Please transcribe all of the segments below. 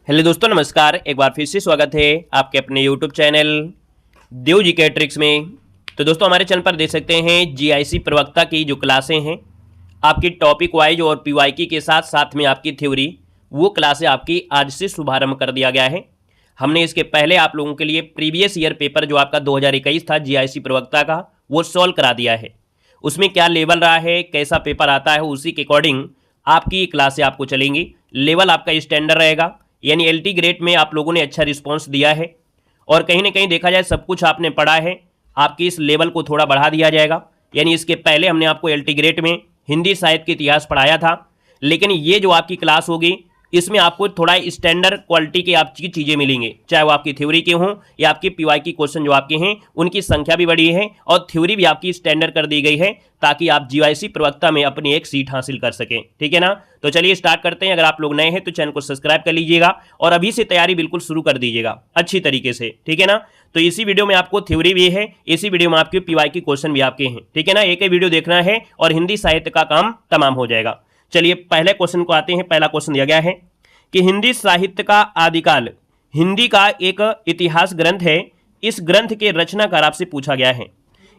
Hello दोस्तों, नमस्कार। एक बार फिर से स्वागत है आपके अपने यूट्यूब चैनल देव जी के ट्रिक्स में। तो दोस्तों, हमारे चैनल पर देख सकते हैं जीआईसी प्रवक्ता की जो क्लासें हैं, आपकी टॉपिक वाइज और पीवाईक्यू के साथ साथ में आपकी थ्योरी, वो क्लासें आपकी आज से शुभारंभ कर दिया गया है। हमने इसके पहले आप लोगों के लिए प्रीवियस ईयर पेपर जो आपका 2021 था जीआईसी प्रवक्ता का, वो सॉल्व करा दिया है। उसमें क्या लेवल रहा है, कैसा पेपर आता है, उसी के अकॉर्डिंग आपकी क्लासें आपको चलेंगी। लेवल आपका स्टैंडर्ड रहेगा, यानी एलटी ग्रेड में आप लोगों ने अच्छा रिस्पांस दिया है और कहीं ना कहीं देखा जाए सब कुछ आपने पढ़ा है। आपकी इस लेवल को थोड़ा बढ़ा दिया जाएगा। यानी इसके पहले हमने आपको एलटी ग्रेड में हिंदी साहित्य के इतिहास पढ़ाया था, लेकिन ये जो आपकी क्लास होगी इसमें आपको थोड़ा स्टैंडर्ड क्वालिटी के आपकी चीज़ें मिलेंगे, चाहे वो आपकी थ्योरी के हों या आपके पीवाईक्यू क्वेश्चन जो आपके हैं उनकी संख्या भी बढ़ी है और थ्योरी भी आपकी स्टैंडर्ड कर दी गई है, ताकि आप जीआईसी प्रवक्ता में अपनी एक सीट हासिल कर सकें। ठीक है ना? तो चलिए स्टार्ट करते हैं। अगर आप लोग नए हैं तो चैनल को सब्सक्राइब कर लीजिएगा और अभी से तैयारी बिल्कुल शुरू कर दीजिएगा अच्छी तरीके से। ठीक है ना? तो इसी वीडियो में आपको थ्योरी भी है, इसी वीडियो में आपके पीवाईक्यू क्वेश्चन भी आपके हैं। ठीक है ना? एक ही वीडियो देखना है और हिंदी साहित्य का काम तमाम हो जाएगा। चलिए पहले क्वेश्चन को आते हैं। पहला क्वेश्चन दिया गया है कि हिंदी साहित्य का आदिकाल हिंदी का एक इतिहास ग्रंथ है, इस ग्रंथ के रचनाकार आपसे पूछा गया है।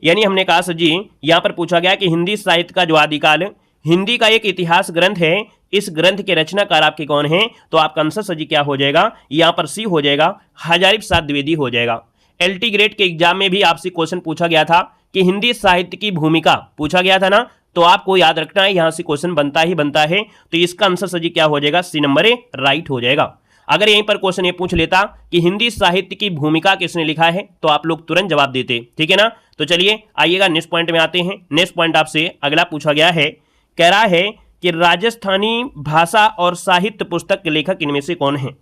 यानी हमने कहा सर जी, यहाँ पर पूछा गया कि हिंदी साहित्य का जो आदिकाल हिंदी का एक इतिहास ग्रंथ है, इस ग्रंथ के रचनाकार आपके कौन हैं? तो आपका आंसर सर जी क्या हो जाएगा? यहाँ पर सी हो जाएगा, हजारी प्रसाद द्विवेदी हो जाएगा। एलटी ग्रेड के एग्जाम में भी आपसे क्वेश्चन पूछा गया था कि हिंदी साहित्य की भूमिका पूछा गया था ना, तो आपको याद रखना है, यहां से क्वेश्चन बनता ही बनता है। तो इसका आंसर सर जी क्या हो जाएगा? सी नंबर ए राइट हो जाएगा। अगर यहीं पर क्वेश्चन ये पूछ लेता कि हिंदी साहित्य की भूमिका किसने लिखा है, तो आप लोग तुरंत जवाब देते। ठीक है ना? तो चलिए आइएगा नेक्स्ट पॉइंट में आते हैं। नेक्स्ट पॉइंट आपसे अगला पूछा गया है, कह रहा है कि राजस्थानी भाषा और साहित्य पुस्तक के लेखक इनमें से कौन है?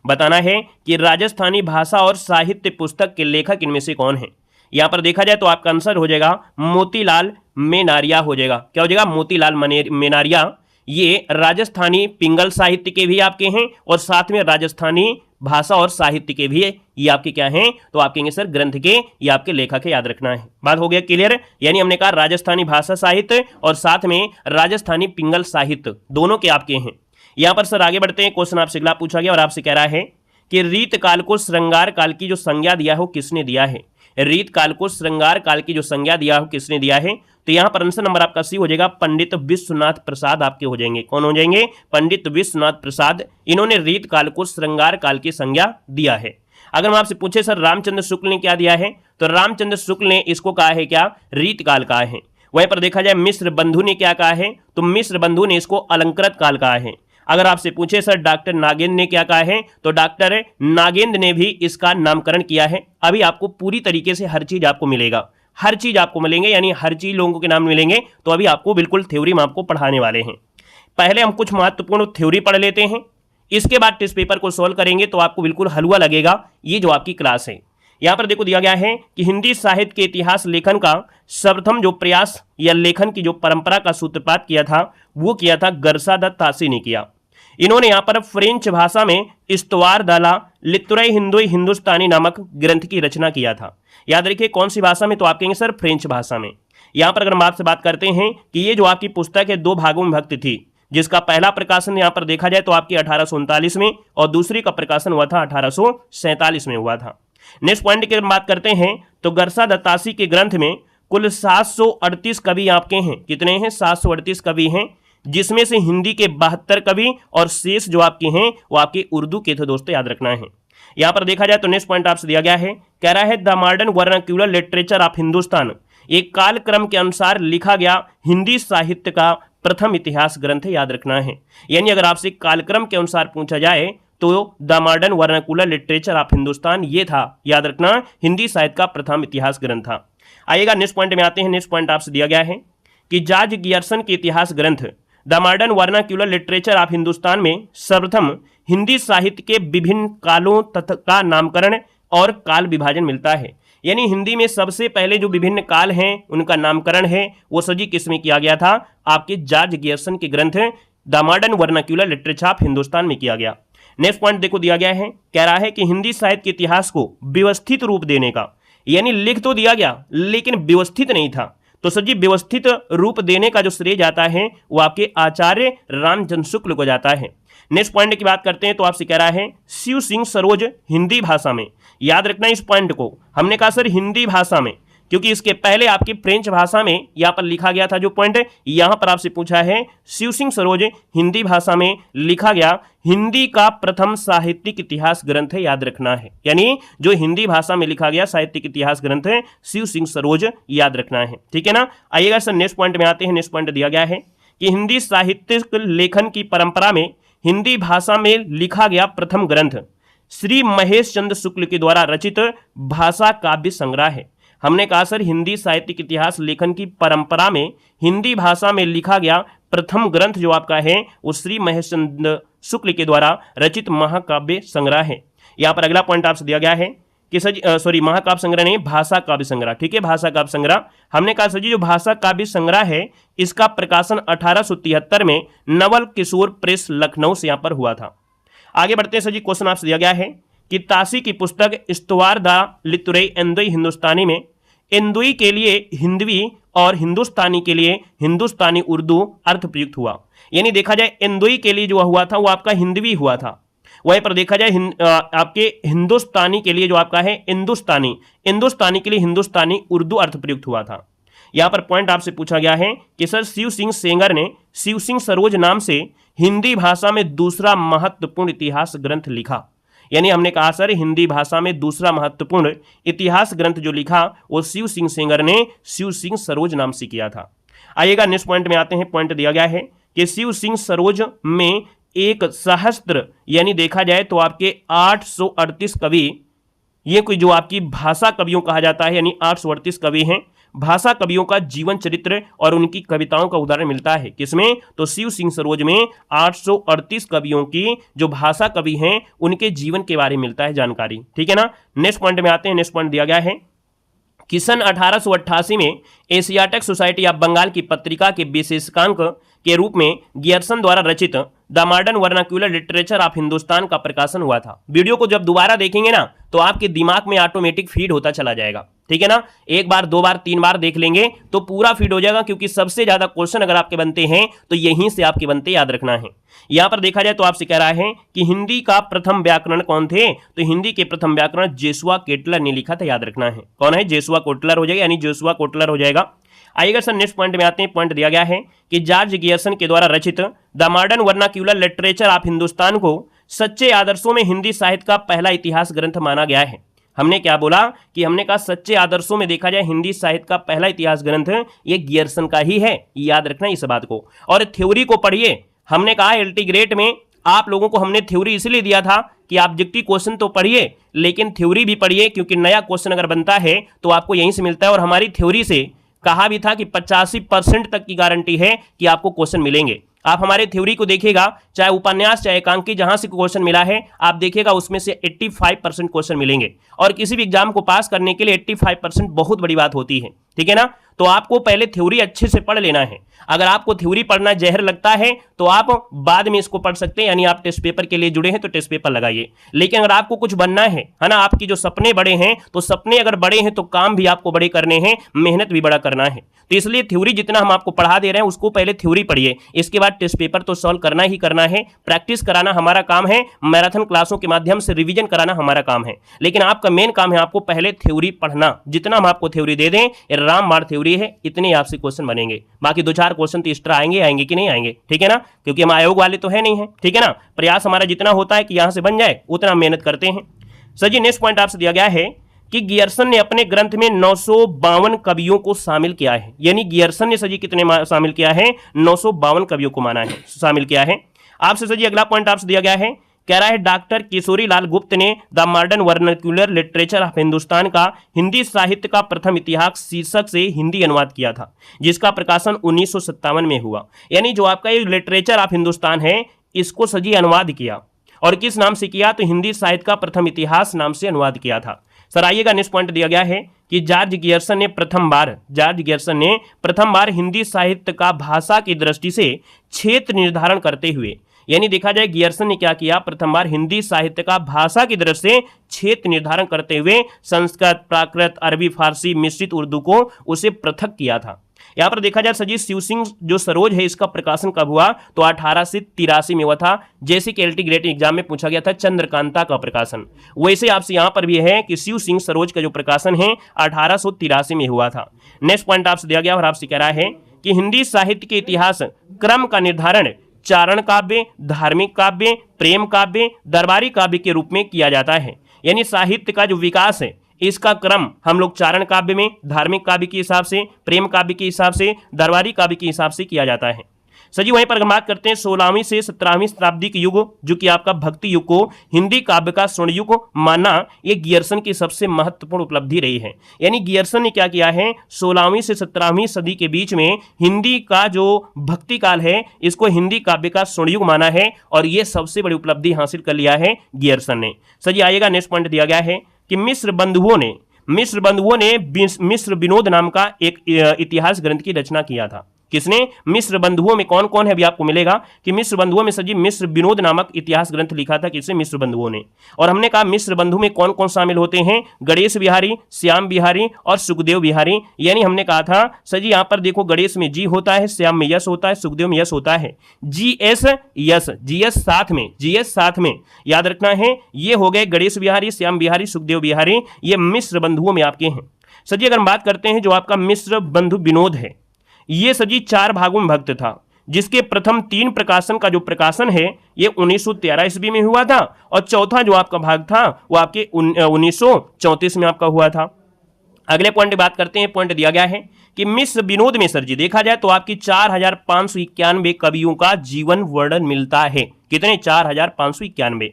बताना है कि राजस्थानी भाषा और साहित्य पुस्तक के लेखक इनमें से कौन है। यहां पर देखा जाए तो आपका आंसर हो जाएगा मोतीलाल मेनारिया हो जाएगा। क्या हो जाएगा? मोतीलाल मेनारिया। ये राजस्थानी पिंगल साहित्य के भी आपके हैं और साथ में राजस्थानी भाषा और साहित्य के भी ये आपके क्या हैं? तो आप कहेंगे सर ग्रंथ के, ये आपके लेखक है, याद रखना है। बात हो गया क्लियर? यानी हमने कहा राजस्थानी भाषा साहित्य और साथ में राजस्थानी पिंगल साहित्य दोनों के आपके हैं। यहां पर सर आगे बढ़ते हैं। क्वेश्चन आपसे अगला पूछा गया और आपसे कह रहा है कि रीत काल को श्रृंगार काल की जो संज्ञा दिया हो किसने दिया है? रीत काल को श्रृंगार काल की जो संज्ञा दिया हो किसने दिया है? तो यहां पर आंसर नंबर आपका सी हो जाएगा, पंडित विश्वनाथ प्रसाद आपके हो जाएंगे। कौन हो जाएंगे? पंडित विश्वनाथ प्रसाद। इन्होंने रीत काल को श्रृंगार काल की संज्ञा दिया है। अगर हम आपसे पूछे सर रामचंद्र शुक्ल ने क्या दिया है, तो रामचंद्र शुक्ल ने इसको कहा है क्या? रीत काल कहा है। वहीं पर देखा जाए मिश्र बंधु ने क्या कहा है, तो मिश्र बंधु ने इसको अलंकृत काल कहा है। अगर आपसे पूछे सर डॉक्टर नागेंद्र ने क्या कहा है, तो डॉक्टर नागेंद्र ने भी इसका नामकरण किया है। अभी आपको पूरी तरीके से हर चीज आपको मिलेगा, हर चीज आपको मिलेंगे, यानी हर चीज लोगों के नाम मिलेंगे। तो अभी आपको बिल्कुल थ्योरी में आपको पढ़ाने वाले हैं। पहले हम कुछ महत्वपूर्ण थ्योरी पढ़ लेते हैं, इसके बाद टेस्ट पेपर को सॉल्व करेंगे तो आपको बिल्कुल हलवा लगेगा ये जो आपकी क्लास है। यहां पर देखो दिया गया है कि हिंदी साहित्य के इतिहास लेखन का सर्वप्रथम जो प्रयास या लेखन की जो परंपरा का सूत्रपात किया था, वो किया था गर्सा द तासी ने किया। इन्होंने यहां पर फ्रेंच भाषा में इस्तवार दाला लितुरई हिंदुई हिंदुस्तानी नामक ग्रंथ की रचना किया था। याद रखिए कौन सी भाषा में, तो आप कहेंगे सर फ्रेंच भाषा में। यहां पर अगर हम आपसे बात करते हैं कि ये जो आपकी पुस्तक है दो भागों में विभक्त थी, जिसका पहला प्रकाशन यहां पर देखा जाए तो आपकी 1839 में और दूसरी का प्रकाशन हुआ था 1847 में हुआ था। नेक्स्ट पॉइंट की बात करते हैं तो गर्सा दत्तासी के ग्रंथ में कुल 738 कवि आपके हैं। कितने हैं? 738 कवि हैं, जिसमें से हिंदी के 72 कवि और शेष जो आपके हैं वो आपके उर्दू के थे। दोस्तों याद रखना है। यहां पर देखा जाए तो नेक्स्ट पॉइंट आपसे दिया गया है, कह रहा है the modern vernacular literature of Hindustan एक कालक्रम के अनुसार लिखा गया हिंदी साहित्य का प्रथम इतिहास ग्रंथ है। याद रखना है। यानी अगर आपसे कालक्रम के अनुसार पूछा जाए तो the modern vernacular literature of Hindustan ये था, याद रखना, हिंदी साहित्य का प्रथम इतिहास ग्रंथ था। आइएगा नेक्स्ट पॉइंट में आते हैं। नेक्स्ट पॉइंट आपसे दिया गया है कि जॉर्ज गियर्सन के इतिहास ग्रंथ the modern vernacular literature of Hindustan में सर्वप्रथम हिंदी साहित्य के विभिन्न कालों तथा का नामकरण और काल विभाजन मिलता है। यानी हिंदी में सबसे पहले जो विभिन्न काल हैं उनका नामकरण है वो सजी किसमें किया गया था? आपके जॉर्ज गियर्सन के ग्रंथ the modern vernacular literature of Hindustan में किया गया। नेक्स्ट पॉइंट देखो दिया गया है, कह रहा है कि हिंदी साहित्य के इतिहास को व्यवस्थित रूप देने का, यानी लिख तो दिया गया लेकिन व्यवस्थित नहीं था, तो सर जी व्यवस्थित रूप देने का जो श्रेय जाता है वो आपके आचार्य रामचंद्र शुक्ल को जाता है। नेक्स्ट पॉइंट की बात करते हैं तो आपसे कह रहा है शिव सिंह सरोज हिंदी भाषा में, याद रखना इस पॉइंट को, हमने कहा सर हिंदी भाषा में, क्योंकि इसके पहले आपकी फ्रेंच भाषा में यहां पर लिखा गया था जो पॉइंट, यहां पर आपसे पूछा है शिव सिंह सरोज हिंदी भाषा में लिखा गया हिंदी का प्रथम साहित्यिक इतिहास ग्रंथ है, याद रखना है, यानी जो हिंदी भाषा में लिखा गया साहित्यिक इतिहास ग्रंथ है शिव सिंह सरोज, याद रखना है, ठीक है ना। आइएगा सर नेक्स्ट पॉइंट में आते हैं। नेक्स्ट पॉइंट दिया गया है कि हिंदी साहित्यिक लेखन की परंपरा में हिंदी भाषा में लिखा गया प्रथम ग्रंथ श्री महेश चंद्र शुक्ल के द्वारा रचित भाषा काव्य संग्रह है। हमने कहा सर हिंदी साहित्यिक इतिहास लेखन की परंपरा में हिंदी भाषा में लिखा गया प्रथम ग्रंथ जो आपका है वो श्री महेश चंद्र शुक्ल के द्वारा रचित महाकाव्य संग्रह है। यहाँ पर अगला पॉइंट आपसे दिया गया है कि सर महाकाव्य संग्रह नहीं, भाषा काव्य संग्रह, ठीक है, भाषा काव्य संग्रह। हमने कहा सर जी जो भाषा काव्य संग्रह है इसका प्रकाशन 1873 में नवल किशोर प्रेस लखनऊ से यहाँ पर हुआ था। आगे बढ़ते हैं सर जी, क्वेश्चन आपसे दिया गया है कि ताशी की पुस्तक इस्तवार दा लितुरई एंदुई हिंदुस्तानी में एंदुई के लिए हिंदवी और हिंदुस्तानी के लिए हिंदुस्तानी उर्दू अर्थ प्रयुक्त हुआ। यानी देखा जाए एंदुई के लिए जो हुआ था वो आपका हिंदवी हुआ था, वहीं पर देखा जाए आपके हिंदुस्तानी के लिए जो आपका है हिंदुस्तानी के लिए हिंदुस्तानी उर्दू अर्थ प्रयुक्त हुआ था। यहाँ पर पॉइंट आपसे पूछा गया है कि सर शिव सिंह सेंगर ने शिव सिंह सरोज नाम से हिंदी भाषा में दूसरा महत्वपूर्ण इतिहास ग्रंथ लिखा। यानी हमने कहा सर हिंदी भाषा में दूसरा महत्वपूर्ण इतिहास ग्रंथ जो लिखा वो शिव सिंह सेंगर ने शिव सिंह सरोज नाम से किया था। आइएगा नेक्स्ट पॉइंट में आते हैं। पॉइंट दिया गया है कि शिव सिंह सरोज में एक सहस्त्र यानी देखा जाए तो आपके 838 कवि, ये कोई जो आपकी भाषा कवियों कहा जाता है, यानी 838 कवि हैं। भाषा कवियों का जीवन चरित्र और उनकी कविताओं का उदाहरण मिलता है किसमें, तो शिव सिंह सरोज में 838 कवियों की जो भाषा कवि हैं उनके जीवन के बारे में मिलता है जानकारी, ठीक है ना। नेक्स्ट पॉइंट में आते हैं। नेक्स्ट पॉइंट दिया गया है कि सन 1888 में एशियाटिक सोसाइटी ऑफ बंगाल की पत्रिका के विशेषांक के रूप में गियर्सन द्वारा रचित the modern vernacular literature of Hindustan का प्रकाशन हुआ था। वीडियो को जब दोबारा देखेंगे ना तो आपके दिमाग में ऑटोमेटिक फीड होता चला जाएगा, ठीक है ना। एक बार, दो बार, तीन बार देख लेंगे तो पूरा फीड हो जाएगा, क्योंकि सबसे ज्यादा क्वेश्चन अगर आपके बनते हैं तो यहीं से आपके बनते, याद रखना है। यहां पर देखा जाए तो आपसे कह रहा है कि हिंदी का प्रथम व्याकरण कौन थे, तो हिंदी के प्रथम व्याकरण जोशुआ केटलर ने लिखा था, याद रखना है। कौन है, जोशुआ केटलर हो जाएगा, यानी जोशुआ केटलर हो जाएगा। आइएगा सर नेक्स्ट पॉइंट में आते हैं। पॉइंट दिया गया है कि जॉर्ज गियर्सन के द्वारा रचित the modern vernacular literature of Hindustan को सच्चे आदर्शों में हिंदी साहित्य का पहला इतिहास ग्रंथ माना गया है। हमने क्या बोला कि हमने कहा सच्चे आदर्शों में देखा जाए हिंदी साहित्य का पहला इतिहास ग्रंथ ये गियर्सन का ही है, याद रखना इस बात को। और थ्योरी को पढ़िए, हमने कहा एलटी ग्रेड में आप लोगों को हमने थ्योरी इसलिए दिया था कि ऑब्जेक्टिव क्वेश्चन तो पढ़िए लेकिन थ्योरी भी पढ़िए, क्योंकि नया क्वेश्चन अगर बनता है तो आपको यहीं से मिलता है। और हमारी थ्योरी से कहा भी था कि 85% तक की गारंटी है कि आपको क्वेश्चन मिलेंगे। आप हमारे थ्योरी को देखिएगा, चाहे उपन्यास चाहे एकांकी, जहां से क्वेश्चन मिला है आप देखिएगा उसमें से 85% क्वेश्चन मिलेंगे। और किसी भी एग्जाम को पास करने के लिए 85% बहुत बड़ी बात होती है, ठीक है ना। तो आपको पहले थ्योरी अच्छे से पढ़ लेना है। अगर आपको थ्योरी पढ़ना जहर लगता है तो आप बाद में इसको पढ़ सकते हैं, यानी आप टेस्ट पेपर के लिए जुड़े हैं तो टेस्ट पेपर लगाइए। लेकिन अगर आपको कुछ बनना है ना, आपकी जो सपने बड़े हैं तो सपने अगर बड़े हैं तो काम भी आपको बड़े करने हैं, मेहनत भी बड़ा करना है। तो इसलिए थ्योरी जितना हम आपको पढ़ा दे रहे हैं उसको पहले थ्योरी पढ़िए, इसके बाद टेस्ट पेपर तो सॉल्व करना ही करना है। प्रैक्टिस कराना हमारा काम है, मैराथन क्लासों के माध्यम से रिवीजन कराना हमारा काम है, लेकिन आपका मेन काम है आपको पहले थ्योरी पढ़ना। जितना हम आपको थ्योरी दे दें, रामबाण थ्योरी है, इतने आपसे क्वेश्चन बनेंगे। बाकी 2-4 क्वेश्चन तो एक्स्ट्रा आएंगे कि नहीं आएंगे, ठीक है ना, क्योंकि हम आयोग वाले तो है नहीं है, ठीक है ना। प्रयास हमारा जितना होता है कि यहां से बन जाए उतना मेहनत करते हैं। सर जी नेक्स्ट पॉइंट आपसे दिया गया है कि गियर्सन ने अपने ग्रंथ में 952 कवियों को शामिल किया है। यानी गियर्सन ने सर जी कितने शामिल किया है, 952 कवियों को माना है, शामिल किया है। आपसे सर जी अगला पॉइंट आपसे दिया गया है, कह रहा है डॉक्टर किशोरी लाल गुप्त ने the modern vernacular literature of Hindustan का हिंदी साहित्य का प्रथम इतिहास शीर्षक से हिंदी अनुवाद किया था, जिसका प्रकाशन 1957 में हुआ। यानी जो आपका ये लिटरेचर ऑफ हिंदुस्तान है इसको सजी अनुवाद किया, और किस नाम से किया, तो हिंदी साहित्य का प्रथम इतिहास नाम से अनुवाद किया था। सर आइएगा नेक्स्ट पॉइंट दिया गया है कि जॉर्ज गियर्सन ने प्रथम बार हिंदी साहित्य का भाषा की दृष्टि से क्षेत्र निर्धारण करते हुए, यानी देखा जाए गियर्सन ने क्या किया, प्रथम बार हिंदी साहित्य का भाषा की दृष्टि से क्षेत्र निर्धारण करते हुए संस्कृत, प्राकृत, अरबी, फारसी, मिश्रित उर्दू को उसे पृथक किया था। यहां पर देखा जाए सजी शिव सिंह जो सरोज है इसका प्रकाशन कब हुआ, तो 1883 में हुआ था। जैसे कि एलटी ग्रेड एग्जाम में पूछा गया था चंद्रकांता का प्रकाशन, वैसे आपसे यहां पर भी है कि शिव सिंह सरोज का जो प्रकाशन है 1883 में हुआ था। नेक्स्ट पॉइंट आपसे दिया गया और आपसे कह रहा है कि हिंदी साहित्य के इतिहास क्रम का निर्धारण चारण काव्य, धार्मिक काव्य, प्रेम काव्य, दरबारी काव्य के रूप में किया जाता है। यानी साहित्य का जो विकास है इसका क्रम हम लोग चारण काव्य में, धार्मिक काव्य के हिसाब से, प्रेम काव्य के हिसाब से, दरबारी काव्य के हिसाब से किया जाता है। सजी वहीं पर हम बात करते हैं 16वीं से 17वीं शताब्दी के युग, जो कि आपका भक्ति युग को हिंदी काव्य का स्वर्ण युग माना, ये गियर्सन की सबसे महत्वपूर्ण उपलब्धि रही है। यानी गियर्सन ने क्या किया है, 16वीं से 17वीं सदी के बीच में हिंदी का जो भक्ति काल है इसको हिंदी काव्य का स्वर्ण युग माना है, और ये सबसे बड़ी उपलब्धि हासिल कर लिया है गियर्सन ने। सजी आइएगा, नेक्स्ट पॉइंट दिया गया है कि मिस्र बंधुओं ने मिस्र विनोद नाम का एक इतिहास ग्रंथ की रचना किया था। किसने? मिस्र बंधुओं में कौन कौन है अभी आपको मिलेगा कि मिस्र बंधुओं में सजी मिस्र विनोद नामक इतिहास ग्रंथ लिखा था। किसने? मिस्र बंधुओं ने। और हमने कहा मिस्र बंधु में कौन कौन शामिल होते हैं, गणेश बिहारी, श्याम बिहारी और सुखदेव बिहारी। यानी हमने कहा था सजी यहां पर देखो गणेश में जी होता है, श्याम में यश होता है, सुखदेव में यश होता है, GS यश, GS साथ में याद रखना है। ये हो गए गणेश बिहारी, श्याम बिहारी, सुखदेव बिहारी, ये मिस्र बंधुओं में आपके हैं। सजी अगर हम बात करते हैं जो आपका मिस्र बंधु विनोद है, ये सजी 4 भागों में भक्त था, जिसके प्रथम 3 प्रकाशन का जो प्रकाशन है ये 1913 ईस्वी में हुआ था, और चौथा जो आपका भाग था वो आपके 1934 में आपका हुआ था। अगले पॉइंट की बात करते हैं। पॉइंट दिया गया है कि मिस्र विनोद में सर जी देखा जाए तो आपकी 4591 कवियों का जीवन वर्णन मिलता है। कितने? 4591।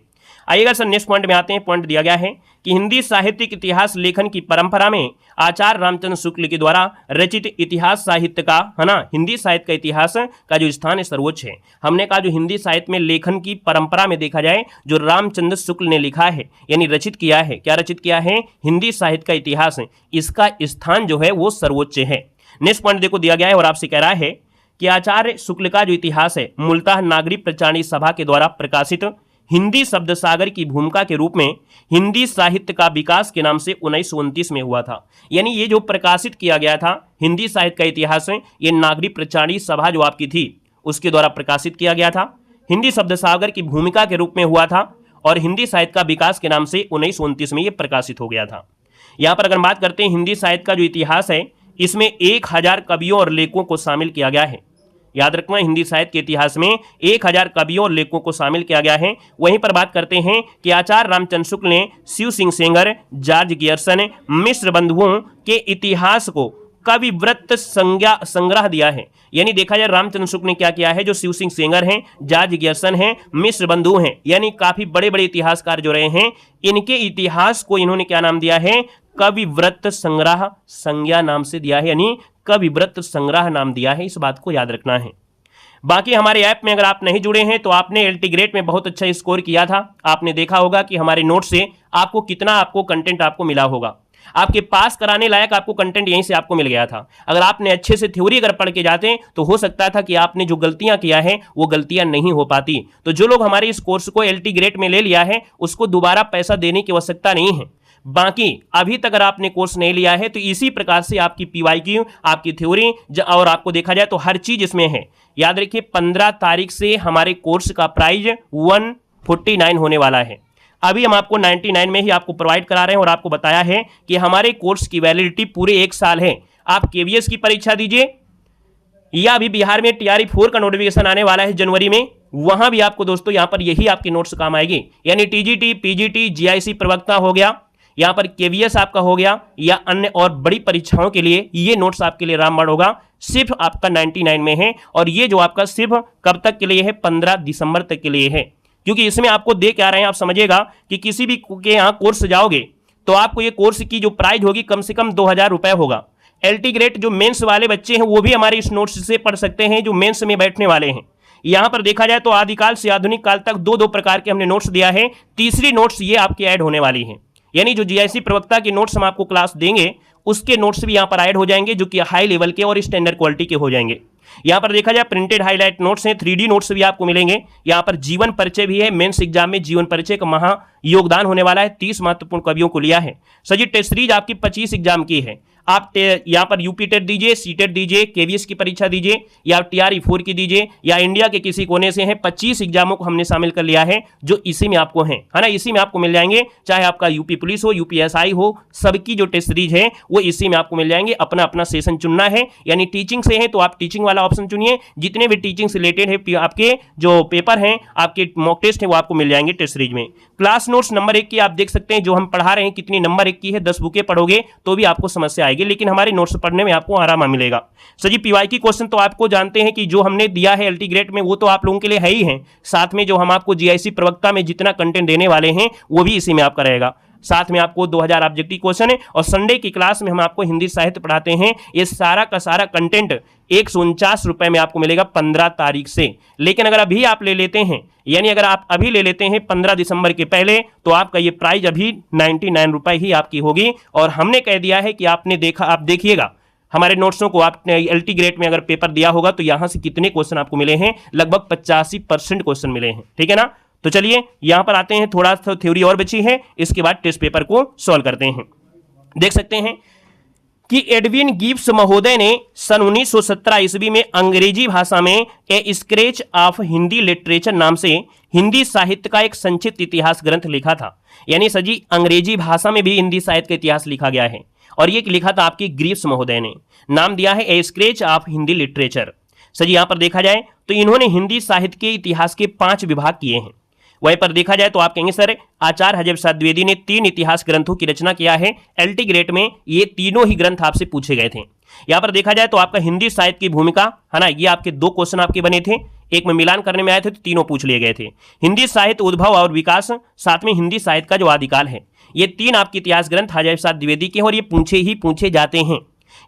आइएगा सर नेक्स्ट पॉइंट में आते हैं। पॉइंट दिया गया है कि हिंदी साहित्यिक इतिहास लेखन की परंपरा में आचार्य रामचंद्र शुक्ल के द्वारा रचित इतिहास साहित्य का, है ना, हिंदी साहित्य का इतिहास का जो स्थान है सर्वोच्च है। हमने कहा जो हिंदी साहित्य में लेखन की परंपरा में देखा जाए जो रामचंद्र शुक्ल ने लिखा है यानी रचित किया है, क्या रचित किया है? हिंदी साहित्य का इतिहास, इसका स्थान जो है वो सर्वोच्च है। नेक्स्ट पॉइंट देखो दिया गया है और आपसे कह रहा है कि आचार्य शुक्ल का जो इतिहास है मूलतः नागरिक प्रचारणी सभा के द्वारा प्रकाशित हिंदी शब्द सागर की भूमिका के रूप में हिंदी साहित्य का विकास के नाम से 1929 में हुआ था। यानी ये जो प्रकाशित किया गया था हिंदी साहित्य का इतिहास है, ये नागरिक प्रचारणी सभा जो आपकी थी उसके द्वारा प्रकाशित किया गया था, हिंदी शब्द सागर की भूमिका के रूप में हुआ था, और हिंदी साहित्य का विकास के नाम से 1929 में ये प्रकाशित हो गया था। यहाँ पर अगर बात करते हैं हिंदी साहित्य का जो इतिहास है इसमें 1000 कवियों और लेखकों को शामिल किया गया है। याद रखना हिंदी साहित्य के इतिहास में 1000 कवियों और लेखकों को शामिल किया गया है। वहीं पर बात करते हैं कि आचार्य रामचंद्र शुक्ल ने शिव सिंह सेंगर, जॉर्ज गियर्सन, मिस्र बंधुओं के इतिहास को कविवृत्त संग्रह दिया है। यानी देखा जाए रामचंद्र शुक्ल ने क्या किया है, जो शिव सिंह सेंगर हैं, जॉर्ज गियर्सन हैं, मिस्र बंधु हैं, यानी काफी बड़े बड़े इतिहासकार जो रहे हैं, इनके इतिहास को इन्होंने क्या नाम दिया है? कविवृत्त संग्रह संज्ञा नाम से दिया है, यानी कविवृत्त संग्रह नाम दिया है। इस बात को याद रखना है। बाकी हमारे ऐप में अगर आप नहीं जुड़े हैं तो आपने एलटी ग्रेड में बहुत अच्छा स्कोर किया था, आपने देखा होगा कि हमारे नोट से आपको कितना आपको कंटेंट आपको मिला होगा। आपके पास कराने लायक आपको कंटेंट यहीं से आपको मिल गया था। अगर आपने अच्छे से थ्योरी अगर पढ़ के जाते तो हो सकता था कि आपने जो गलतियां किया है वो गलतियां नहीं हो पाती। तो जो लोग हमारे इस कोर्स को एलटी ग्रेड में ले लिया है उसको दोबारा पैसा देने की आवश्यकता नहीं है। बाकी अभी तक अगर आपने कोर्स नहीं लिया है तो इसी प्रकार से आपकी पीवाईक्यू, आपकी थ्योरी और आपको देखा जाए तो हर चीज इसमें है। याद रखिए 15 तारीख से हमारे कोर्स का प्राइस 149 होने वाला है। अभी हम आपको 99 में ही आपको प्रोवाइड करा रहे हैं और आपको बताया है कि हमारे कोर्स की वैलिडिटी पूरे 1 साल है। आप केवीएस की परीक्षा दीजिए या अभी बिहार में टीआरई 4 का नोटिफिकेशन आने वाला है जनवरी में, वहां भी आपको दोस्तों यहां पर यही आपके नोट्स काम आएगी। यानी टीजीटी, पीजीटी, जीआईसी प्रवक्ता हो गया, यहां पर केवीएस आपका हो गया, या अन्य और बड़ी परीक्षाओं के लिए ये नोट्स आपके लिए रामबाण होगा। सिर्फ आपका 99 में है, और ये जो आपका सिर्फ कब तक के लिए है? 15 दिसंबर तक के लिए है। क्योंकि इसमें आपको दे क्या रहे हैं, आप समझिएगा कि किसी भी के यहाँ कोर्स जाओगे तो आपको ये कोर्स की जो प्राइस होगी कम से कम 2000 रुपए होगा। एलटी ग्रेड जो मेंस वाले बच्चे हैं वो भी हमारे इस नोट्स से पढ़ सकते हैं, जो मेंस में बैठने वाले हैं। यहां पर देखा जाए तो आदिकाल से आधुनिक काल तक 2-2 प्रकार के हमने नोट्स दिया है। तीसरी नोट्स ये आपकी ऐड होने वाली है, यानी जो जीआईसी प्रवक्ता के नोट्स हम आपको क्लास देंगे उसके नोट्स भी यहां पर ऐड हो जाएंगे, जो कि हाई लेवल के और स्टैंडर्ड क्वालिटी के हो जाएंगे। यहां पर देखा जाए प्रिंटेड हाईलाइट नोट्स हैं, 3D नोट्स भी आपको मिलेंगे। यहां पर जीवन परिचय भी है, मेंस एग्जाम में जीवन परिचय का महा योगदान होने वाला है। 30 महत्वपूर्ण कवियों को लिया है। सर जी टेस्ट सीरीज आपकी 25 एग्जाम की है। आप यहां पर यूपी टेट दीजिए, सी टेट दीजिए, केवीएस की परीक्षा दीजिए, या TRE4 की दीजिए, या इंडिया के किसी कोने से हैं, 25 एग्जामों को हमने शामिल कर लिया है जो इसी में आपको है ना, इसी में आपको मिल जाएंगे। चाहे आपका यूपी पुलिस हो, यूपीएसआई हो, सबकी जो टेस्ट सीरीज है वो इसी में आपको मिल जाएंगे। अपना अपना सेशन चुनना है, यानी टीचिंग से है तो आप टीचिंग वाला ऑप्शन चुनिए। जितने भी टीचिंग से रिलेटेड है आपके जो पेपर हैं, आपके मॉक टेस्ट है, वो आपको मिल जाएंगे टेस्ट सीरीज में। क्लास नोट्स नंबर 1 की आप देख सकते हैं, जो हम पढ़ा रहे हैं कितनी नंबर 1 की है, 10 बुकें पढ़ोगे तो भी आपको समस्या आएगी, लेकिन हमारे नोट्स पढ़ने में आपको आराम मिलेगा। सर जी पीवाई की क्वेश्चन तो आपको जानते हैं कि जो हमने दिया है LT ग्रेड में वो तो आप लोगों के लिए है ही है, साथ में जो हम आपको GIC प्रवक्ता में जितना कंटेंट देने वाले हैं वो भी इसी में आपका रहेगा। साथ में आपको 2000 ऑब्जेक्टिव क्वेश्चन है, और संडे की क्लास में हम आपको हिंदी साहित्य पढ़ाते हैं। ये सारा का सारा कंटेंट 149 रुपए में आपको मिलेगा 15 तारीख से। लेकिन अगर अभी आप ले लेते हैं, यानी अगर आप अभी ले लेते हैं 15 दिसंबर के पहले, तो आपका ये प्राइस अभी 99 रुपए ही आपकी होगी। और हमने कह दिया है कि आपने देखा, आप देखिएगा हमारे नोट्सों को, आपने LT ग्रेड में अगर पेपर दिया होगा तो यहां से कितने क्वेश्चन आपको मिले हैं, लगभग 85% क्वेश्चन मिले हैं, ठीक है ना। तो चलिए यहां पर आते हैं, थोड़ा सा थ्योरी और बची है, इसके बाद टेस्ट पेपर को सॉल्व करते हैं। देख सकते हैं कि एडविन गिब्स महोदय ने सन 1917 ईस्वी में अंग्रेजी भाषा में ए स्केच ऑफ हिंदी लिटरेचर नाम से हिंदी साहित्य का एक संक्षिप्त इतिहास ग्रंथ लिखा था। यानी सर जी अंग्रेजी भाषा में भी हिंदी साहित्य का इतिहास लिखा गया है, और ये लिखा था आपकी गिब्स महोदय ने। नाम दिया है a sketch of Hindi literature. Sir ji यहां पर देखा जाए तो इन्होंने हिंदी साहित्य के इतिहास के 5 विभाग किए हैं। वहीं पर देखा जाए तो आप कहेंगे सर आचार्य हजरत प्रसाद द्विवेदी ने 3 इतिहास ग्रंथों की रचना किया है। LT ग्रेड में ये तीनों ही ग्रंथ आपसे पूछे गए थे। यहां पर देखा जाए तो आपका हिंदी साहित्य की भूमिका है ना, ये आपके 2 क्वेश्चन आपके बने थे, एक में मिलान करने में आए थे तो तीनों पूछ लिए गए थे। हिंदी साहित्य उद्भव और विकास, साथ में हिंदी साहित्य का जो आदिकाल है, ये 3 आपके इतिहास ग्रंथ हजरत प्रसाद द्विवेदी के हैं, और ये पूछे जाते हैं।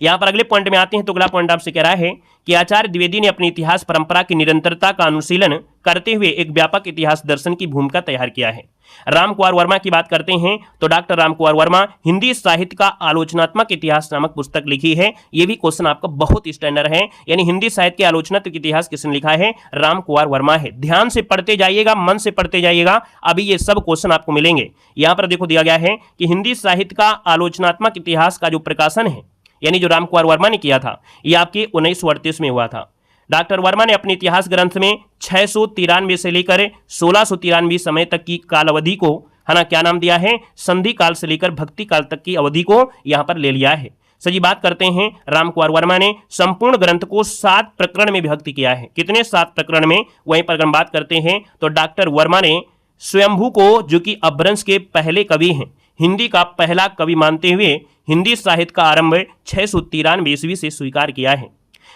यहां पर अगले पॉइंट में आते हैं, तो अगला पॉइंट आपसे कह रहा है कि आचार्य द्विवेदी ने अपनी इतिहास परंपरा की निरंतरता का अनुशीलन करते हुए एक व्यापक इतिहास दर्शन की भूमिका तैयार किया है। राम कुमार वर्मा की बात करते हैं तो डॉक्टर राम कुमार वर्मा हिंदी साहित्य का आलोचनात्मक इतिहास नामक पुस्तक लिखी है। यह भी क्वेश्चन आपका बहुत स्टैंडर्ड है, यानी हिंदी साहित्य के आलोचनात्मक इतिहास किसने लिखा है, राम कुमार वर्मा है। ध्यान से पढ़ते जाइएगा, मन से पढ़ते जाइएगा, अभी ये सब क्वेश्चन आपको मिलेंगे। यहां पर देखो दिया गया है कि हिंदी साहित्य का आलोचनात्मक इतिहास का जो प्रकाशन है, यानी जो राम कुमार वर्मा ने किया था, यह आपके 1938 में हुआ था। डॉक्टर वर्मा ने अपने इतिहास ग्रंथ में 693 से लेकर 1693 समय तक की काल अवधि को है ना क्या नाम दिया है, संधि काल से लेकर भक्ति काल तक की अवधि को यहां पर ले लिया है। सजी बात करते हैं, राम कुमार वर्मा ने संपूर्ण ग्रंथ को 7 प्रकरण में विभक्त किया है। कितने? 7 प्रकरण में। वहीं पर हम बात करते हैं तो डॉक्टर वर्मा ने स्वयंभू को, जो कि अपभ्रंश के पहले कवि हैं, हिंदी का पहला कवि मानते हुए हिंदी साहित्य का आरंभ 693 ईस्वी से स्वीकार किया है।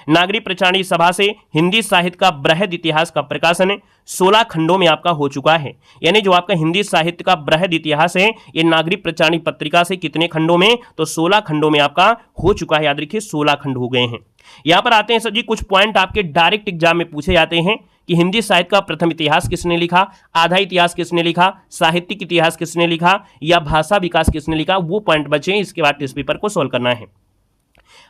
नागरी प्रचारणी सभा से हिंदी साहित्य का बृहद इतिहास का प्रकाशन 16 खंडों में आपका हो चुका है। यानी जो आपका हिंदी साहित्य का बृहद इतिहास है, ये नागरी प्रचारणी पत्रिका से कितने खंडों में, तो 16 खंडों में आपका हो चुका है। याद रखिए 16 खंड हो गए हैं। यहां पर आते हैं सर जी, कुछ पॉइंट आपके डायरेक्ट एग्जाम में पूछे जाते हैं कि हिंदी साहित्य का प्रथम इतिहास किसने लिखा, आधा इतिहास किसने लिखा, साहित्यिक इतिहास किसने लिखा, या भाषा विकास किसने लिखा, वो पॉइंट बचे हैं। इसके बाद टेस्ट पेपर को सोल्व करना है।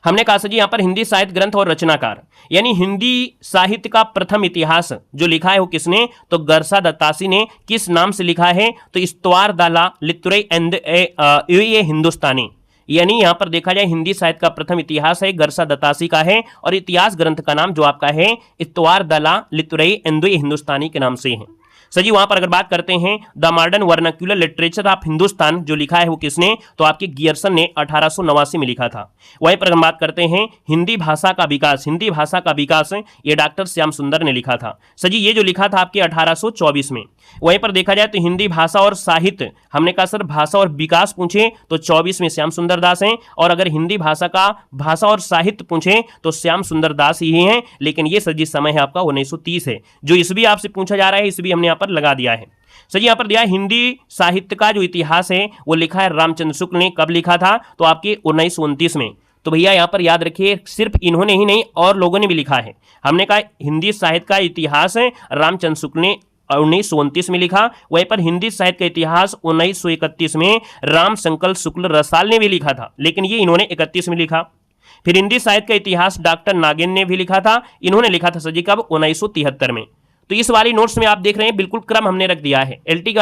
हमने कहा सर जी यहाँ पर हिंदी साहित्य ग्रंथ और रचनाकार, यानी हिंदी साहित्य का प्रथम इतिहास जो लिखा है वो किसने, तो गरसा दत्तासी ने। किस नाम से लिखा है, तो इस्तवार दाला लितुरई एंड ये हिंदुस्तानी। यानी यहां पर देखा जाए हिंदी साहित्य का प्रथम इतिहास है गरसा दत्तासी का है, और इतिहास ग्रंथ का नाम जो आपका है इस्तवार दाला लितुरई एंड हिंदुस्तानी के नाम से है। सर जी वहां पर अगर बात करते हैं the modern vernacular literature of Hindustan जो लिखा है वो किसने, तो आपके गियर्सन ने 1889 में लिखा था। वहीं पर हम बात करते हैं हिंदी भाषा का विकास, हिंदी भाषा का विकास ये डॉक्टर श्याम सुंदर ने लिखा था। सर जी ये जो लिखा था आपके 1824 में। वहीं पर देखा जाए तो हिंदी भाषा और साहित्य, हमने कहा सर भाषा और विकास पूछे तो 24 में श्याम सुंदर दास हैं, और अगर हिंदी भाषा का भाषा और साहित्य पूछे तो श्याम सुंदर दास ही हैं। लेकिन ये सर जी समय है आपका 1930 है। जो ईस्वी आपसे पूछा जा रहा है ईस्वी हमने यहाँ पर लगा दिया है। सर जी यहाँ पर दिया हिंदी साहित्य का जो इतिहास है वो लिखा है रामचंद्र शुक्ल ने। कब लिखा था, तो आपके 1929 में। तो भैया यहाँ पर याद रखिए सिर्फ इन्होंने ही नहीं और लोगों ने भी लिखा है। हमने कहा हिंदी साहित्य का इतिहास है रामचंद्र शुक्ल ने 1929 में लिखा। वहीं पर हिंदी साहित्य का इतिहास 1931 में राम संकल शुक्ल रसाल ने भी लिखा था, लेकिन ये इन्होंने 31 में लिखा। फिर हिंदी साहित्य का इतिहास डॉक्टर नागेन ने भी लिखा था, इन्होंने लिखा था सर जी कब, 1973 में। तो इस वाली नोट्स में आप देख रहे हैं बिल्कुल क्रम हमने रख दिया है। एलटी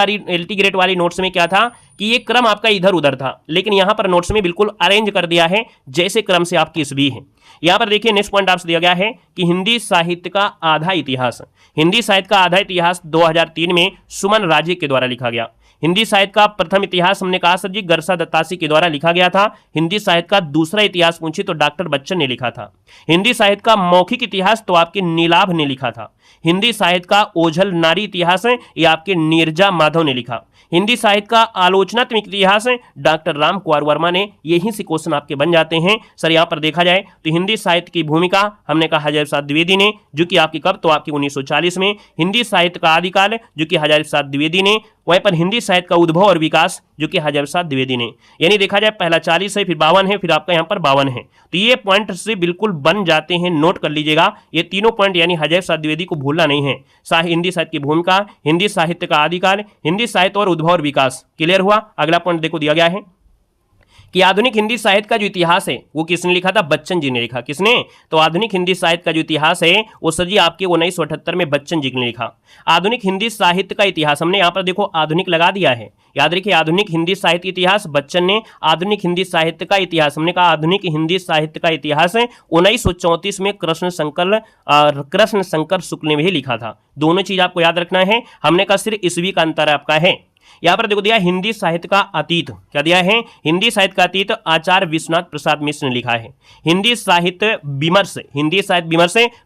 ग्रेड वाली नोट्स में क्या था कि ये क्रम आपका इधर उधर था, लेकिन यहां पर नोट्स में बिल्कुल अरेंज कर दिया है जैसे क्रम से आपकी भी है। यहां पर देखिए नेक्स्ट पॉइंट आपसे दिया गया है कि हिंदी साहित्य का आधा इतिहास। हिंदी साहित्य का आधा इतिहास 2003 में सुमन राजे के द्वारा लिखा गया। हिंदी साहित्य का प्रथम इतिहास हमने कहा सर जी गरसा दत्तासी के द्वारा लिखा गया था। हिंदी साहित्य का दूसरा इतिहास पूछे तो डॉक्टर बच्चन ने लिखा था। हिंदी साहित्य का मौखिक इतिहास तो आपके नीलाभ ने लिखा था। हिंदी साहित्य का ओझल नारी इतिहास है ये आपके नीरजा माधव ने लिखा। हिंदी साहित्य का आलोचनात्मक इतिहास है डॉक्टर राम कुमार वर्मा ने। यही से क्वेश्चन आपके बन जाते हैं सर। यहाँ पर देखा जाए तो हिंदी साहित्य की भूमिका हमने कहा हजारी प्रसाद द्विवेदी ने, जो कि आपकी कब तो आपकी 1940 में। हिंदी साहित्य का आदिकाल जो कि हजारी प्रसाद द्विवेदी ने। वहीं पर हिंदी साहित्य का उद्भव और विकास जो कि हजारी प्रसाद द्विवेदी ने। यानी देखा जाए पहला 40 है, फिर 52 है, फिर आपका यहाँ पर 52 है। तो ये पॉइंट से बिल्कुल बन जाते हैं, नोट कर लीजिएगा ये तीनों पॉइंट, यानी हजारी प्रसाद द्विवेदी को भूलना नहीं है। हिंदी साहित्य की भूमिका, हिंदी साहित्य का आदिकाल, हिंदी साहित्य और उद्भव और विकास क्लियर हुआ। अगला पॉइंट देखो दिया गया है कि आधुनिक हिंदी साहित्य का जो इतिहास है वो किसने लिखा था? बच्चन जी ने लिखा। किसने? तो आधुनिक हिंदी साहित्य का जो इतिहास है वो सर जी आपके 1978 में बच्चन जी ने लिखा। आधुनिक हिंदी साहित्य का इतिहास हमने यहाँ पर देखो आधुनिक लगा दिया है, याद रखिए आधुनिक हिंदी साहित्य इतिहास बच्चन ने। आधुनिक हिंदी साहित्य का इतिहास हमने कहा आधुनिक हिंदी साहित्य का इतिहास है 1934 में कृष्ण शंकर शुक्ल ने भी लिखा था। दोनों चीज आपको याद रखना है। हमने कहा सिर्फ ईस्वी का अंतर आपका है। यहां पर देखो दिया हिंदी साहित्य का अतीत, क्या दिया है? हिंदी साहित्य का अतीत आचार्य विश्वनाथ प्रसाद मिश्र ने लिखा है। हिंदी साहित्य विमर्श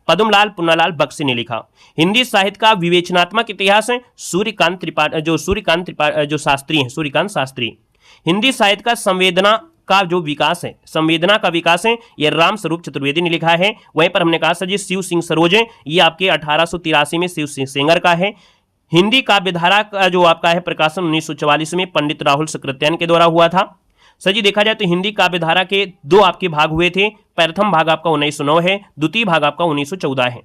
पद्मलाल पुन्नालाल बख्शी ने लिखा। हिंदी साहित्य का विवेचनात्मक इतिहास सूर्यकांत शास्त्री। हिंदी साहित्य का संवेदना का विकास है ये राम स्वरूप चतुर्वेदी ने लिखा है। वहीं पर हमने कहा सर जी शिव सिंह सरोज ये आपके 1883 में शिव सिंह सेंगर का है। हिंदी काव्यधारा का जो आपका है प्रकाशन 1944 में पंडित राहुल सक्रेतियान के द्वारा हुआ था। सर जी देखा जाए तो हिंदी काव्यधारा के दो आपके भाग हुए थे। प्रथम भाग आपका 1909 है, द्वितीय भाग आपका 1914 है।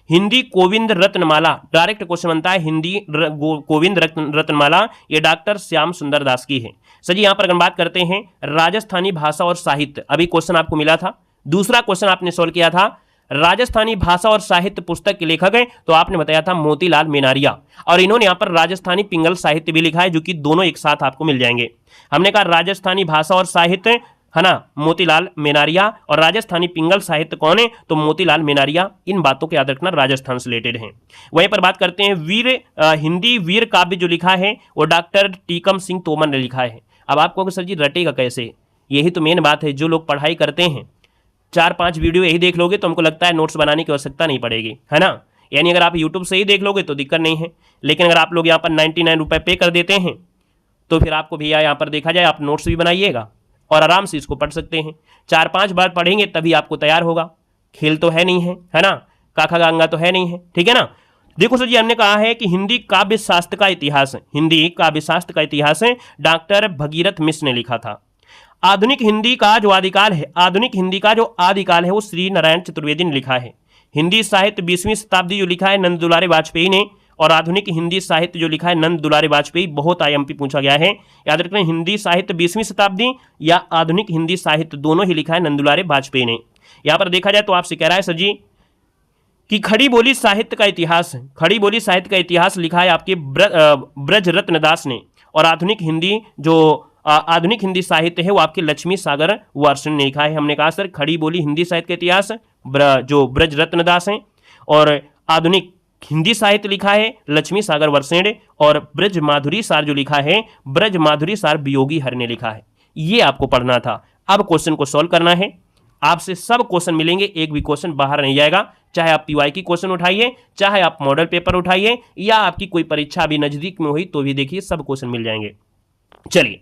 हिंदी गोविंद रत्नमाला, डायरेक्ट क्वेश्चन बनता है, हिंदी गोविंद रत्नमाला ये डॉक्टर श्याम सुंदर दास की है। सर जी यहाँ पर अगर बात करते हैं राजस्थानी भाषा और साहित्य, अभी क्वेश्चन आपको मिला था, दूसरा क्वेश्चन आपने सोल्व किया था राजस्थानी भाषा और साहित्य पुस्तक के लेखक है तो आपने बताया था मोतीलाल मेनारिया, और इन्होंने यहाँ पर राजस्थानी पिंगल साहित्य भी लिखा है जो कि दोनों एक साथ आपको मिल जाएंगे। हमने कहा राजस्थानी भाषा और साहित्य है ना मोतीलाल मेनारिया, और राजस्थानी पिंगल साहित्य कौन है? तो मोतीलाल मेनारिया। इन बातों को याद रखना, राजस्थान से रिलेटेड है। वहीं पर बात करते हैं हिंदी वीर काव्य जो लिखा है वो डॉक्टर टीकम सिंह तोमर ने लिखा है। अब आपको सर जी रटेगा कैसे, यही तो मेन बात है। जो लोग पढ़ाई करते हैं 4-5 वीडियो यही देख लोगे तो हमको लगता है नोट्स बनाने की आवश्यकता नहीं पड़ेगी, है ना। यानी अगर आप यूट्यूब से ही देख लोगे तो दिक्कत नहीं है, लेकिन अगर आप लोग यहाँ पर 99 रुपये पे कर देते हैं तो फिर आपको भैया यहाँ पर देखा जाए आप नोट्स भी बनाइएगा और आराम से इसको पढ़ सकते हैं। 4-5 बार पढ़ेंगे तभी आपको तैयार होगा। खेल तो है नहीं है ना, काखा गांगा तो है नहीं है, ठीक है ना। देखो सर जी हमने कहा है कि हिंदी काव्य शास्त्र का इतिहास है डॉक्टर भगीरथ मिश्र ने लिखा था। आधुनिक हिंदी का जो आदिकाल है वो श्री नारायण चतुर्वेदी ने लिखा है। हिंदी साहित्य 20वीं शताब्दी जो लिखा है नंद दुलारे वाजपेयी ने, और आधुनिक हिंदी साहित्य जो लिखा है नंद दुलारे वाजपेयी। बहुत आईएमपी पूछा गया है, याद रखना हिंदी साहित्य 20वीं शताब्दी या आधुनिक हिंदी साहित्य दोनों ही लिखा है नंद दुलारे वाजपेयी ने। यहाँ पर देखा जाए तो आपसे कह रहा है सर जी कि खड़ी बोली साहित्य का इतिहास लिखा है आपके ब्रज रत्न दास ने, और आधुनिक हिंदी साहित्य है वो आपके लक्ष्मी सागर वर्षण ने लिखा है। हमने कहा सर खड़ी बोली हिंदी साहित्य का इतिहास जो ब्रज रत्न दास हैं, और आधुनिक हिंदी साहित्य लिखा है लक्ष्मी सागर वर्षण, और ब्रज माधुरी सार जो लिखा है ब्रज माधुरी सार वियोगी हर ने लिखा है। ये आपको पढ़ना था। अब क्वेश्चन को सॉल्व करना है। आपसे सब क्वेश्चन मिलेंगे, एक भी क्वेश्चन बाहर नहीं जाएगा। चाहे आप पीवाई की क्वेश्चन उठाइए, चाहे आप मॉडल पेपर उठाइए, या आपकी कोई परीक्षा अभी नजदीक में हुई तो भी देखिए सब क्वेश्चन मिल जाएंगे। चलिए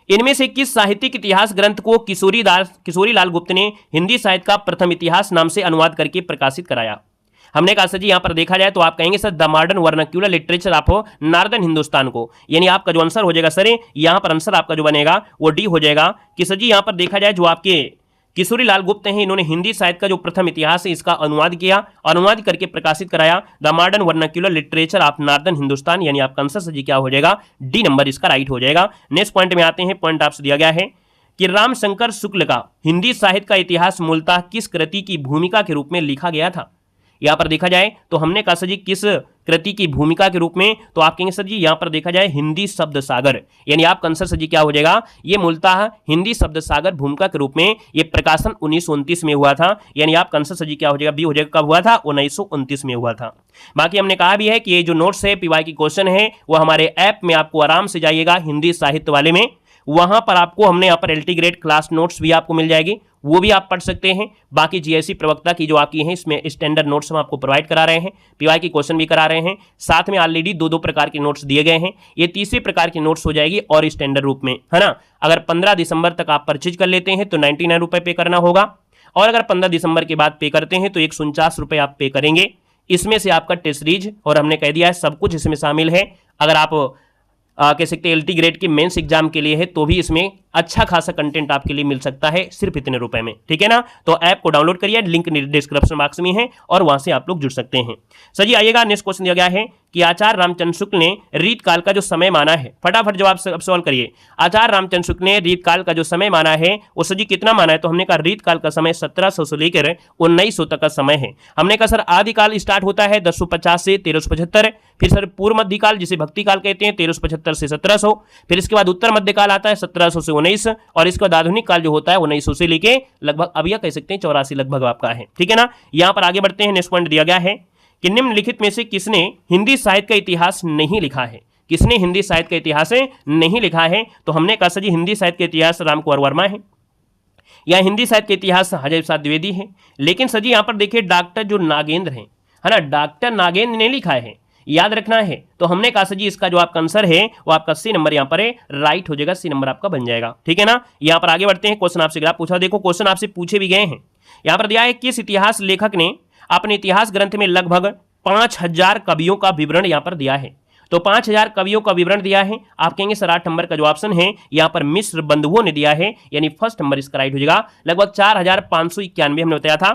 इनमें से किस साहित्यिक इतिहास ग्रंथ को किशोरी लाल गुप्त ने हिंदी साहित्य का प्रथम इतिहास नाम से अनुवाद करके प्रकाशित कराया? हमने कहा सर जी यहाँ पर देखा जाए तो आप कहेंगे sir the modern vernacular literature of northern Hindustan को, यानी आपका जो आंसर हो जाएगा सर यहाँ पर आंसर आपका जो बनेगा वो डी हो जाएगा कि सर जी यहाँ पर देखा जाए जो आपके किशोरी लाल गुप्त हैं इन्होंने हिंदी साहित्य का जो प्रथम इतिहास है इसका अनुवाद किया, अनुवाद करके प्रकाशित कराया the modern vernacular literature of northern Hindustan, यानी आपका आंसर सर जी क्या हो जाएगा? डी नंबर इसका राइट हो जाएगा। नेक्स्ट पॉइंट में आते हैं। पॉइंट आपसे दिया गया है कि रामशंकर शुक्ल का हिंदी साहित्य का इतिहास मूलतः किस कृति की भूमिका के रूप में लिखा गया था? यहाँ पर देखा जाए तो हमने कहा सर जी किस कृति की भूमिका के रूप में, तो आप कहेंगे सर जी यहाँ पर देखा जाए हिंदी शब्द सागर, यानी आपका आंसर सर जी क्या हो जाएगा, ये मूलतः हिंदी शब्द सागर भूमिका के रूप में ये प्रकाशन 1929 में हुआ था, यानी आपका आंसर सर जी क्या हो जाएगा, बी हो जाएगा। कब हुआ था, 1929 में हुआ था। बाकी हमने कहा भी है कि ये जो नोट्स है पीवाई की क्वेश्चन है वो हमारे ऐप में आपको आराम से जाइएगा हिंदी साहित्य वाले में, वहां पर आपको हमने यहाँ पर एलटी ग्रेड क्लास नोट्स भी आपको मिल जाएगी, वो भी आप पढ़ सकते हैं। बाकी जीआईसी प्रवक्ता की जो आपकी हैं इसमें स्टैंडर्ड नोट्स हम आपको प्रोवाइड करा रहे हैं, पीवाई की क्वेश्चन भी करा रहे हैं, साथ में ऑलरेडी दो प्रकार के नोट्स दिए गए हैं। ये तीसरे प्रकार की नोट्स हो जाएगी और स्टैंडर्ड रूप में, है ना। अगर 15 दिसंबर तक आप परचेज कर लेते हैं तो 99 रुपये पे करना होगा, और अगर 15 दिसंबर के बाद पे करते हैं तो 149 रुपये आप पे करेंगे। इसमें से आपका टेस्ट सीरीज और हमने कह दिया है सब कुछ इसमें शामिल है। अगर आप कह सकते हैं एलटी ग्रेड के मेंस एग्जाम के लिए है तो भी इसमें अच्छा खासा कंटेंट आपके लिए मिल सकता है सिर्फ इतने रुपए में, ठीक है ना। तो ऐप को डाउनलोड करिए, लिंक डिस्क्रिप्शन बॉक्स में है और वहां से आप लोग जुड़ सकते हैं। सर जी आइएगा, नेक्स्ट क्वेश्चन दिया गया है कि आचार्य रामचंद्र शुक्ल ने रीत काल का जो समय माना है, फटाफट जवाब सॉल्व करिए। आचार्य रामचंद्र शुक्ल ने रीत काल का जो समय माना है वो सर जी कितना माना है, तो हमने कहा रीत काल का समय 1700 से लेकर 1900 तक का समय है। हमने कहा सर आदिकाल स्टार्ट होता है 1050 से 1375, फिर सर पूर्व मध्यकाल जिसे भक्ति काल कहते हैं 1375 से 1700, फिर इसके बाद उत्तर मध्यकाल आता है 1700 से 19, और इसके बाद आधुनिक काल जो होता है 1900 से लेके लगभग अब यह कह सकते हैं 84 लगभग आपका है, ठीक है ना। यहां पर आगे बढ़ते हैं, नेक्स्ट पॉइंट दिया गया है कि निम्नलिखित में से किसने हिंदी साहित्य का इतिहास नहीं लिखा है, किसने हिंदी साहित्य का इतिहास नहीं लिखा है, तो हमने कहा सर जी हिंदी साहित्य का इतिहास राम कुंवर वर्मा है, या हिंदी साहित्य का इतिहास अजय प्रसाद द्विवेदी है। लेकिन सर जी यहाँ पर देखिए डॉक्टर जो नागेंद्र है ना, डॉक्टर नागेंद्र ने लिखा है, याद रखना है। तो हमने कहा सर जी इसका जो आपका आंसर है वो आपका सी नंबर यहाँ पर राइट हो जाएगा, सी नंबर आपका बन जाएगा, ठीक है ना। यहाँ पर आगे बढ़ते हैं, क्वेश्चन आपसे अगर पूछा, देखो क्वेश्चन आपसे पूछे भी गए हैं। यहाँ पर दिया है किस इतिहास लेखक ने अपने इतिहास ग्रंथ में लगभग 5000 कवियों का विवरण यहाँ पर दिया है, तो 5000 कवियों का विवरण दिया है। आप कहेंगे सर 8 नंबर का जो ऑप्शन है यहाँ पर मिश्र बंधुओं ने दिया है, यानी फर्स्ट नंबर इसका राइट हो जाएगा। लगभग 4591 हमने बताया था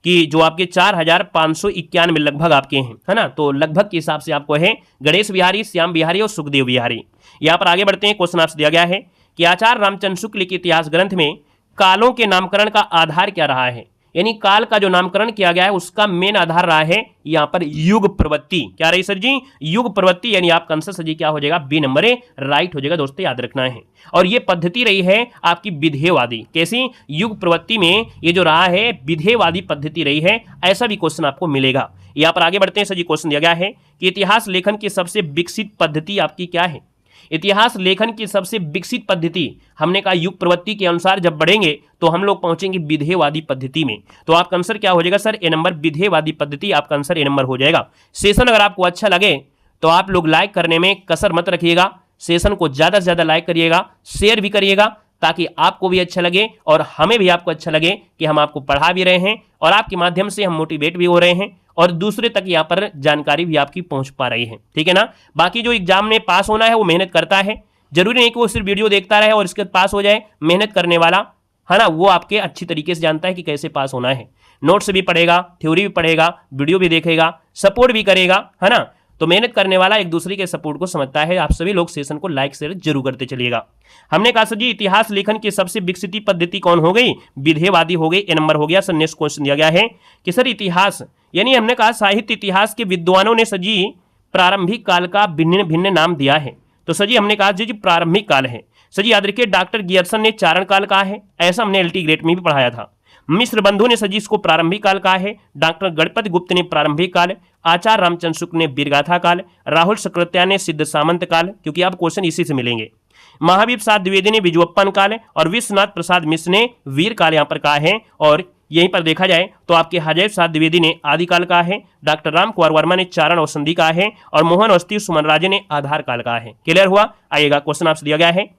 कि जो आपके 4591 लगभग आपके हैं, है ना। तो लगभग के हिसाब से आपको है गणेश बिहारी, श्याम बिहारी और सुखदेव बिहारी। यहाँ पर आगे बढ़ते हैं, क्वेश्चन आपसे दिया गया है कि आचार्य रामचंद्र शुक्ल के इतिहास ग्रंथ में कालों के नामकरण का आधार क्या रहा है, यानी काल का जो नामकरण किया गया है उसका मेन आधार रहा है यहाँ पर युग प्रवृत्ति। क्या रही सर जी, युग प्रवृत्ति, यानी आपका आंसर सर जी क्या हो जाएगा, बी नंबर राइट हो जाएगा। दोस्तों याद रखना है, और ये पद्धति रही है आपकी विधेयवादी, कैसी, युग प्रवृत्ति में ये जो रहा है विधेयवादी पद्धति रही है, ऐसा भी क्वेश्चन आपको मिलेगा। यहाँ पर आगे बढ़ते हैं, सर जी क्वेश्चन दिया गया है कि इतिहास लेखन की सबसे विकसित पद्धति आपकी क्या है, इतिहास लेखन की सबसे विकसित पद्धति। हमने कहा युग प्रवृत्ति के अनुसार जब बढ़ेंगे तो हम लोग पहुंचेंगे विधेयवादी पद्धति में, तो आपका आंसर क्या हो जाएगा सर, ए नंबर, विधेयवादी पद्धति आपका आंसर ए नंबर हो जाएगा। सेशन अगर आपको अच्छा लगे तो आप लोग लाइक करने में कसर मत रखिएगा, सेशन को ज्यादा से ज्यादा लाइक करिएगा, शेयर भी करिएगा, ताकि आपको भी अच्छा लगे और हमें भी आपको अच्छा लगे कि हम आपको पढ़ा भी रहे हैं और आपके माध्यम से हम मोटिवेट भी हो रहे हैं और दूसरे तक यहाँ पर जानकारी भी आपकी पहुंच पा रही है, ठीक है ना। बाकी जो एग्जाम में पास होना है वो मेहनत करता है, जरूरी नहीं कि वो सिर्फ वीडियो देखता रहे और इसके बाद पास हो जाए। मेहनत करने वाला है ना वो आपके अच्छी तरीके से जानता है कि कैसे पास होना है, नोट्स भी पढ़ेगा, थ्योरी भी पढ़ेगा, वीडियो भी देखेगा, सपोर्ट भी करेगा, है ना। तो मेहनत करने वाला एक दूसरे के सपोर्ट को समझता है। आप सभी लोग सेशन को लाइक शेयर जरूर करते चलिएगा। हमने कहा सर जी इतिहास लेखन की सबसे विकसित पद्धति कौन हो गई, विधेयवादी हो गई, ए नंबर हो गया सर। नेक्स्ट क्वेश्चन दिया गया है कि सर इतिहास, यानी हमने कहा साहित्य इतिहास के विद्वानों ने सर जी प्रारंभिक काल का भिन्न भिन्न नाम दिया है, तो सर जी हमने कहा जी प्रारंभिक काल है। सर जी याद रखिए डॉक्टर गियर्सन ने चारण काल कहा है, ऐसा हमने एलटी ग्रेड में भी पढ़ाया था। मिश्र बंधु ने सर जी इसको प्रारंभिक काल कहा है, डॉक्टर गणपति गुप्त ने प्रारंभिक काल, आचार्य रामचंद्र शुक्ल ने वीरगाथा काल, राहुल सक्रेतिया ने सिद्ध सामंत काल, क्योंकि आप क्वेश्चन इसी से मिलेंगे। महावीर प्रसाद द्विवेदी ने विजुअप्पन काल और विश्वनाथ प्रसाद मिश्र ने वीर काल यहाँ पर कहा है। और यहीं पर देखा जाए तो आपके अजय प्रसाद द्विवेदी ने आदिकाल कहा है, डॉक्टर राम कुंवर वर्मा ने चारण और संधि कहा है और मोहन अवस्थी सुमन राजे ने आधार काल कहा है। क्लियर हुआ। आइएगा क्वेश्चन आपसे दिया गया है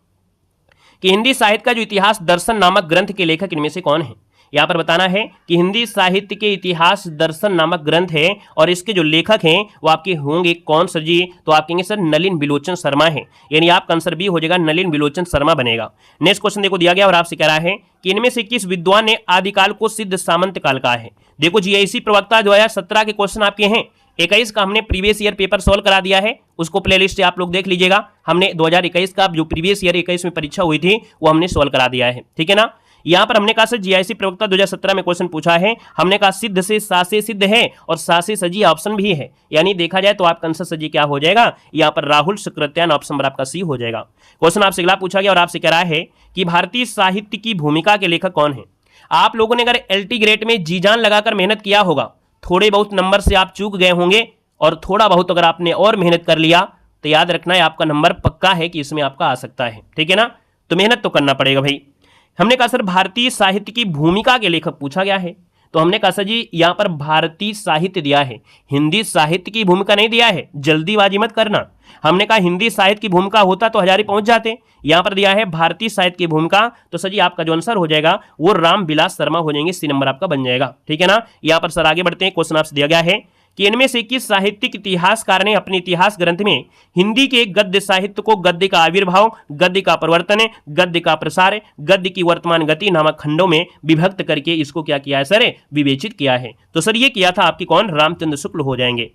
कि हिंदी साहित्य का जो इतिहास दर्शन नामक ग्रंथ के लेखक इनमें से कौन है। यहाँ पर बताना है कि हिंदी साहित्य के इतिहास दर्शन नामक ग्रंथ है और इसके जो लेखक हैं वो आपके होंगे कौन सर जी, तो आप कहेंगे सर नलिन बिलोचन शर्मा है, यानी आपका आंसर भी हो जाएगा नलिन बिलोचन शर्मा बनेगा। नेक्स्ट क्वेश्चन देखो दिया गया और आपसे कह रहा है कि इनमें से किस विद्वान ने आदिकाल को सिद्ध सामंत काल कहा है। देखो जीआईसी प्रवक्ता 2017 के क्वेश्चन आपके हैं, 21 का हमने प्रीवियस ईयर पेपर सॉल्व करा दिया है, उसको प्लेलिस्ट से आप लोग देख लीजिएगा। हमने 2021 का जो प्रीवियस ईयर 21 में परीक्षा हुई थी वो हमने सॉल्व करा दिया है, ठीक है ना। यहां पर हमने कहा सर जीआईसी प्रवक्ता 2017 में क्वेश्चन पूछा है, हमने कहा सिद्ध से सा से सिद्ध है और सा से सजी ऑप्शन भी है, यानी देखा जाए तो आपका आंसर सजी क्या हो जाएगा, यहां पर राहुल सुकृत्यान ऑप्शन नंबर आपका सी हो जाएगा। क्वेश्चन आपसे अगला पूछा गया और आपसे कह रहा है कि भारतीय साहित्य की भूमिका के लेखक कौन है। आप लोगों ने अगर एलटी ग्रेड में जी जान लगाकर मेहनत किया होगा, थोड़े बहुत नंबर से आप चूक गए होंगे और थोड़ा बहुत अगर आपने और मेहनत कर लिया तो याद रखना है आपका नंबर पक्का है कि इसमें आपका आ सकता है, ठीक है ना। तो मेहनत तो करना पड़ेगा भाई। हमने कहा सर भारतीय साहित्य की भूमिका के लेखक पूछा गया है, तो हमने कहा सर जी यहां पर भारतीय साहित्य दिया है, हिंदी साहित्य की भूमिका नहीं दिया है, जल्दीबाजी मत करना। हमने कहा हिंदी साहित्य की भूमिका होता तो हजारी पहुंच जाते, यहां पर दिया है भारतीय साहित्य की भूमिका, तो सर जी आपका जो आंसर हो जाएगा वो रामविलास शर्मा हो जाएंगे, सी नंबर आपका बन जाएगा, ठीक है ना। यहां पर सर आगे बढ़ते हैं, क्वेश्चन आपसे दिया गया है कि इनमें से किस साहित्यिक इतिहासकार ने अपने इतिहास ग्रंथ में हिंदी के गद्य साहित्य को गद्य का आविर्भाव, गद्य का परिवर्तन, गद्य का प्रसार, गद्य की वर्तमान गति नामक खंडों में विभक्त करके इसको क्या किया है सर, विवेचित किया है। तो सर ये किया था आपकी कौन, रामचंद्र शुक्ल हो जाएंगे।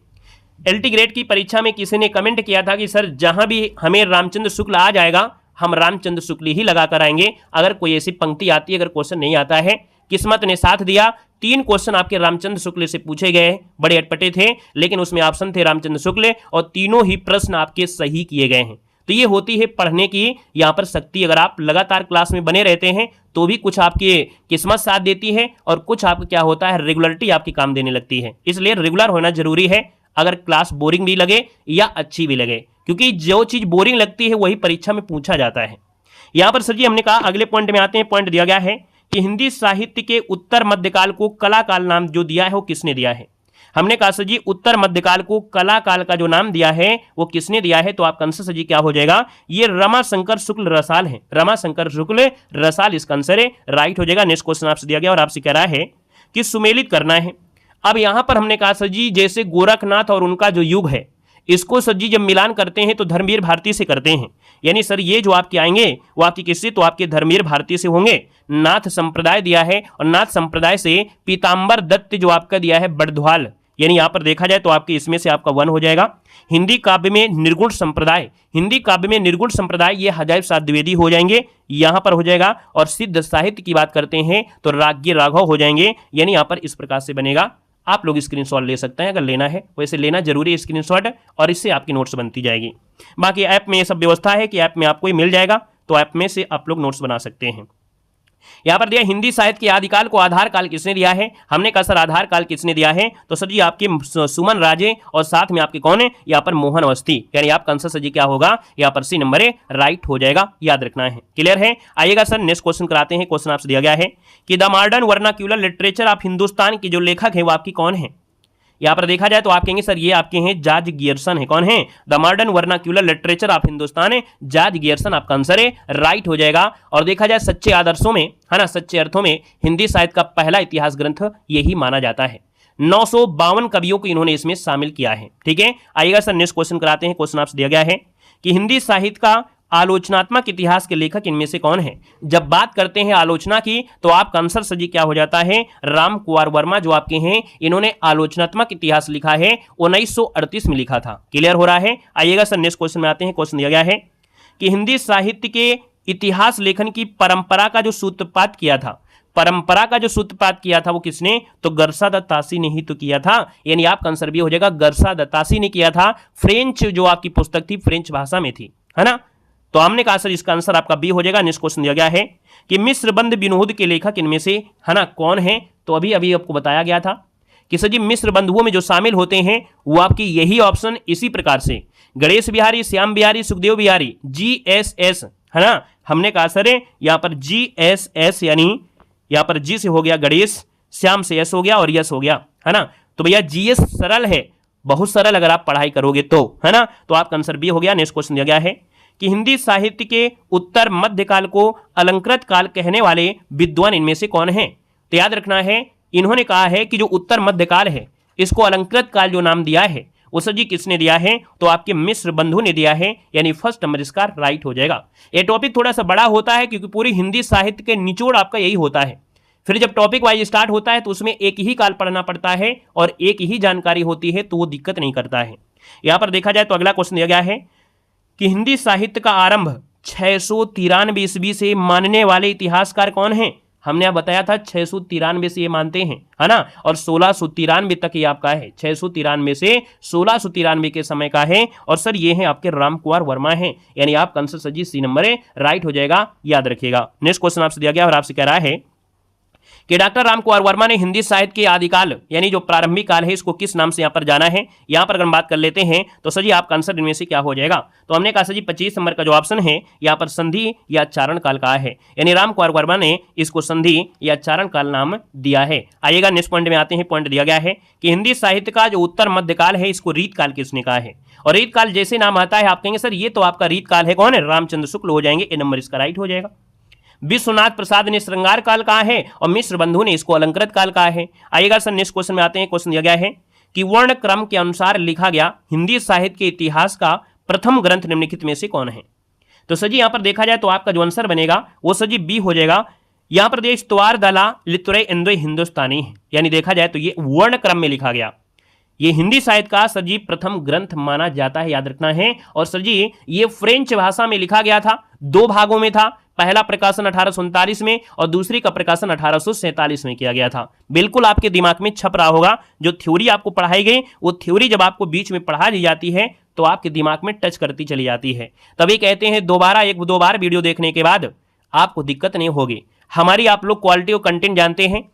एलटी ग्रेड की परीक्षा में किसी ने कमेंट किया था कि सर जहां भी हमें रामचंद्र शुक्ल आ जाएगा हम रामचंद्र शुक्ल ही लगाकर आएंगे, अगर कोई ऐसी पंक्ति आती है, अगर क्वेश्चन नहीं आता है। किस्मत ने साथ दिया, 3 क्वेश्चन आपके रामचंद्र शुक्ल से पूछे गए, बड़े अटपटे थे, लेकिन उसमें ऑप्शन थे रामचंद्र शुक्ल और तीनों ही प्रश्न आपके सही किए गए हैं। तो ये होती है पढ़ने की यहाँ पर शक्ति। अगर आप लगातार क्लास में बने रहते हैं तो भी कुछ आपकी किस्मत साथ देती है और कुछ आपको क्या होता है, रेगुलरिटी आपकी काम देने लगती है। इसलिए रेगुलर होना जरूरी है, अगर क्लास बोरिंग भी लगे या अच्छी भी लगे, क्योंकि जो चीज बोरिंग लगती है वही परीक्षा में पूछा जाता है। यहां पर सर जी हमने कहा अगले पॉइंट में आते हैं। पॉइंट दिया गया है कि हिंदी साहित्य के उत्तर मध्यकाल को कला काल नाम जो दिया है वो किसने दिया है। हमने कहा सर जी उत्तर मध्यकाल को कला काल का जो नाम दिया है वो किसने दिया है, तो आपका आंसर सर जी क्या हो जाएगा, ये रमाशंकर शुक्ल रसाल है, रमाशंकर शुक्ल रसाल इसका आंसर है, राइट हो जाएगा। नेक्स्ट क्वेश्चन आपसे दिया गया और आपसे कह रहा है कि सुमेलित करना है। अब यहां पर हमने कहा सर जी जैसे गोरखनाथ और उनका जो युग है इसको सर जी जब मिलान करते हैं तो धर्मवीर भारती से करते हैं, यानी सर ये जो आपके आएंगे वो आपकी किससे, तो आपके धर्मवीर भारती से होंगे। नाथ संप्रदाय दिया है और नाथ संप्रदाय से पीताम्बर दत्त जो आपका दिया है बड़ध्वाल, यानी यहां पर देखा जाए तो आपके इसमें से आपका 1 हो जाएगा। हिंदी काव्य में निर्गुण संप्रदाय, हिंदी काव्य में निर्गुण संप्रदाय ये हजाइब साध द्विवेदी हो जाएंगे, यहां पर हो जाएगा। और सिद्ध साहित्य की बात करते हैं तो राज्ञ राघव हो जाएंगे, यानी यहां पर इस प्रकार से बनेगा। आप लोग स्क्रीनशॉट ले सकते हैं अगर लेना है, वैसे लेना जरूरी है स्क्रीनशॉट, और इससे आपकी नोट्स बनती जाएगी। बाकी ऐप में ये सब व्यवस्था है कि ऐप में आपको ही मिल जाएगा, तो ऐप में से आप लोग नोट्स बना सकते हैं। यहां पर दिया हिंदी साहित्य के आदिकाल को आधार काल किसने दिया है। हमने कहा सर आधार काल किसने दिया है, तो सर जी आपके सुमन राजे और साथ में आपके कौन है, यहाँ पर मोहन अवस्थी, यानी आपका आंसर सर जी क्या होगा, यहाँ पर सी नंबर है, राइट हो जाएगा, याद रखना है। क्लियर है। आइएगा सर नेक्स्ट क्वेश्चन कराते हैं। क्वेश्चन आपसे दिया गया है कि the modern vernacular literature of Hindustan की जो लेखक है वो आपकी कौन है। यहां पर देखा जाए तो आप कहेंगे सर ये आपके हैं जॉर्ज गियर्सन है। कौन है, the modern vernacular literature of Hindustan है, जॉर्ज गियर्सन आपका आंसर है, राइट हो जाएगा। और देखा जाए सच्चे आदर्शों में है ना, सच्चे अर्थों में हिंदी साहित्य का पहला इतिहास ग्रंथ यही माना जाता है। 952 कवियों को इन्होंने इसमें शामिल किया है। ठीक है, आइएगा सर नेक्स्ट क्वेश्चन कराते हैं। क्वेश्चन आपसे दिया गया है कि हिंदी साहित्य का आलोचनात्मक इतिहास के लेखक इनमें से कौन है। जब बात करते हैं आलोचना की तो आपका आंसर सर जी क्या हो जाता है, राम कुमार वर्मा जो आपके हैं, इन्होंने आलोचनात्मक इतिहास लिखा है, 1938 में लिखा था। क्लियर हो रहा है। आइएगा सर नेक्स्ट क्वेश्चन में आते हैं। क्वेश्चन दिया गया है कि हिंदी साहित्य के इतिहास लेखन की परंपरा का जो सूत्रपात किया था, परंपरा का जो सूत्रपात किया था वो किसने, तो गरसा दत्तासी ने ही तो किया था, यानी आपका आंसर भी हो जाएगा गरसा दत्तासी ने किया था। फ्रेंच जो आपकी पुस्तक थी फ्रेंच भाषा में थी, है ना। तो हमने कहा सर इसका आंसर आपका बी हो जाएगा। नेक्स्ट क्वेश्चन दिया गया है कि मिस्र बंद विनोद के लेखक इनमें से है ना कौन है, तो अभी अभी आपको बताया गया था कि सर जी मिस्र बंधुओं में जो शामिल होते हैं वो आपकी यही ऑप्शन इसी प्रकार से गणेश बिहारी, श्याम बिहारी, सुखदेव बिहारी, GSS, है ना। हमने कहा सर यहाँ पर GSS, यानी यहाँ पर जी से हो गया गणेश, श्याम से एस हो गया और यस हो गया, है ना। तो भैया GS सरल है, बहुत सरल अगर आप पढ़ाई करोगे तो, है ना। तो आपका आंसर बी हो गया। नेक्स्ट क्वेश्चन दिया गया है कि हिंदी साहित्य के उत्तर मध्यकाल को अलंकृत काल कहने वाले विद्वान इनमें से कौन है। तो याद रखना है इन्होंने कहा है कि जो उत्तर मध्यकाल है इसको अलंकृत काल जो नाम दिया है वो सर जी किसने दिया है, तो आपके मिस्र बंधु ने दिया है, यानी फर्स्ट नंबर इसका राइट हो जाएगा। ये टॉपिक थोड़ा सा बड़ा होता है क्योंकि पूरी हिंदी साहित्य के निचोड़ आपका यही होता है। फिर जब टॉपिक वाइज स्टार्ट होता है तो उसमें एक ही काल पढ़ना पड़ता है और एक ही जानकारी होती है, तो वो दिक्कत नहीं करता है। यहां पर देखा जाए तो अगला क्वेश्चन दिया गया है कि हिंदी साहित्य का आरंभ 693 ईस्वी से मानने वाले इतिहासकार कौन हैं। हमने आप बताया था 693 से ये मानते हैं, है ना, और 1693 तक ये आपका है, 693 से 1693 के समय का है। और सर ये है आपके राम कुमार वर्मा है, यानी आपका आंसर सर जी सी नंबर राइट हो जाएगा, याद रखिएगा। नेक्स्ट क्वेश्चन आपसे दिया गया और आपसे कह रहा है कि डॉक्टर राम कुमार वर्मा ने हिंदी साहित्य के आदिकाल यानी जो प्रारंभिक काल है इसको किस नाम से यहाँ पर जाना है। यहाँ पर अगर हम बात कर लेते हैं तो सर जी आपका आंसर इनमें से क्या हो जाएगा। तो हमने कहा सर जी 25 नंबर का जो ऑप्शन है यहाँ पर संधि या चारण काल का है, यानी राम कुमार वर्मा ने इसको संधि या चारण काल नाम दिया है। आइएगा नेक्स्ट पॉइंट में आते हैं। पॉइंट दिया गया है कि हिंदी साहित्य का जो उत्तर मध्य काल है इसको रीत काल किसने कहा है। और रीत काल जैसे नाम आता है आप कहेंगे सर ये तो आपका रीत काल है, कौन है, रामचंद्र शुक्ल हो जाएंगे, ए नंबर इसका राइट हो जाएगा। विश्वनाथ प्रसाद ने श्रृंगार काल कहा है और मिश्र बंधु ने इसको अलंकृत काल कहा है। आइएगा सर नेक्स्ट क्वेश्चन में आते हैं। क्वेश्चन दिया गया है कि वर्ण क्रम के अनुसार लिखा गया हिंदी साहित्य के इतिहास का प्रथम ग्रंथ निम्नलिखित में से कौन है। तो सर जी यहां पर देखा जाए तो आपका जो आंसर बनेगा वो सर जी बी हो जाएगा। यहां पर देश त्वार दला लितुरे इंदो हिंदुस्तानी है, यानी देखा जाए तो ये वर्ण क्रम में लिखा गया, ये हिंदी साहित्य का सर जी प्रथम ग्रंथ माना जाता है, याद रखना है। और सर जी ये फ्रेंच भाषा में लिखा गया था, 2 भागों में था, पहला प्रकाशन 1839 में और दूसरी का प्रकाशन 1847 में किया गया था। बिल्कुल आपके दिमाग में छप रहा होगा, जो थ्योरी आपको पढ़ाई गई वो थ्योरी जब आपको बीच में पढ़ा दी जाती है तो आपके दिमाग में टच करती चली जाती है। तभी कहते हैं दोबारा 1-2 बार वीडियो देखने के बाद आपको दिक्कत नहीं होगी। हमारी आप लोग क्वालिटी और कंटेंट जानते हैं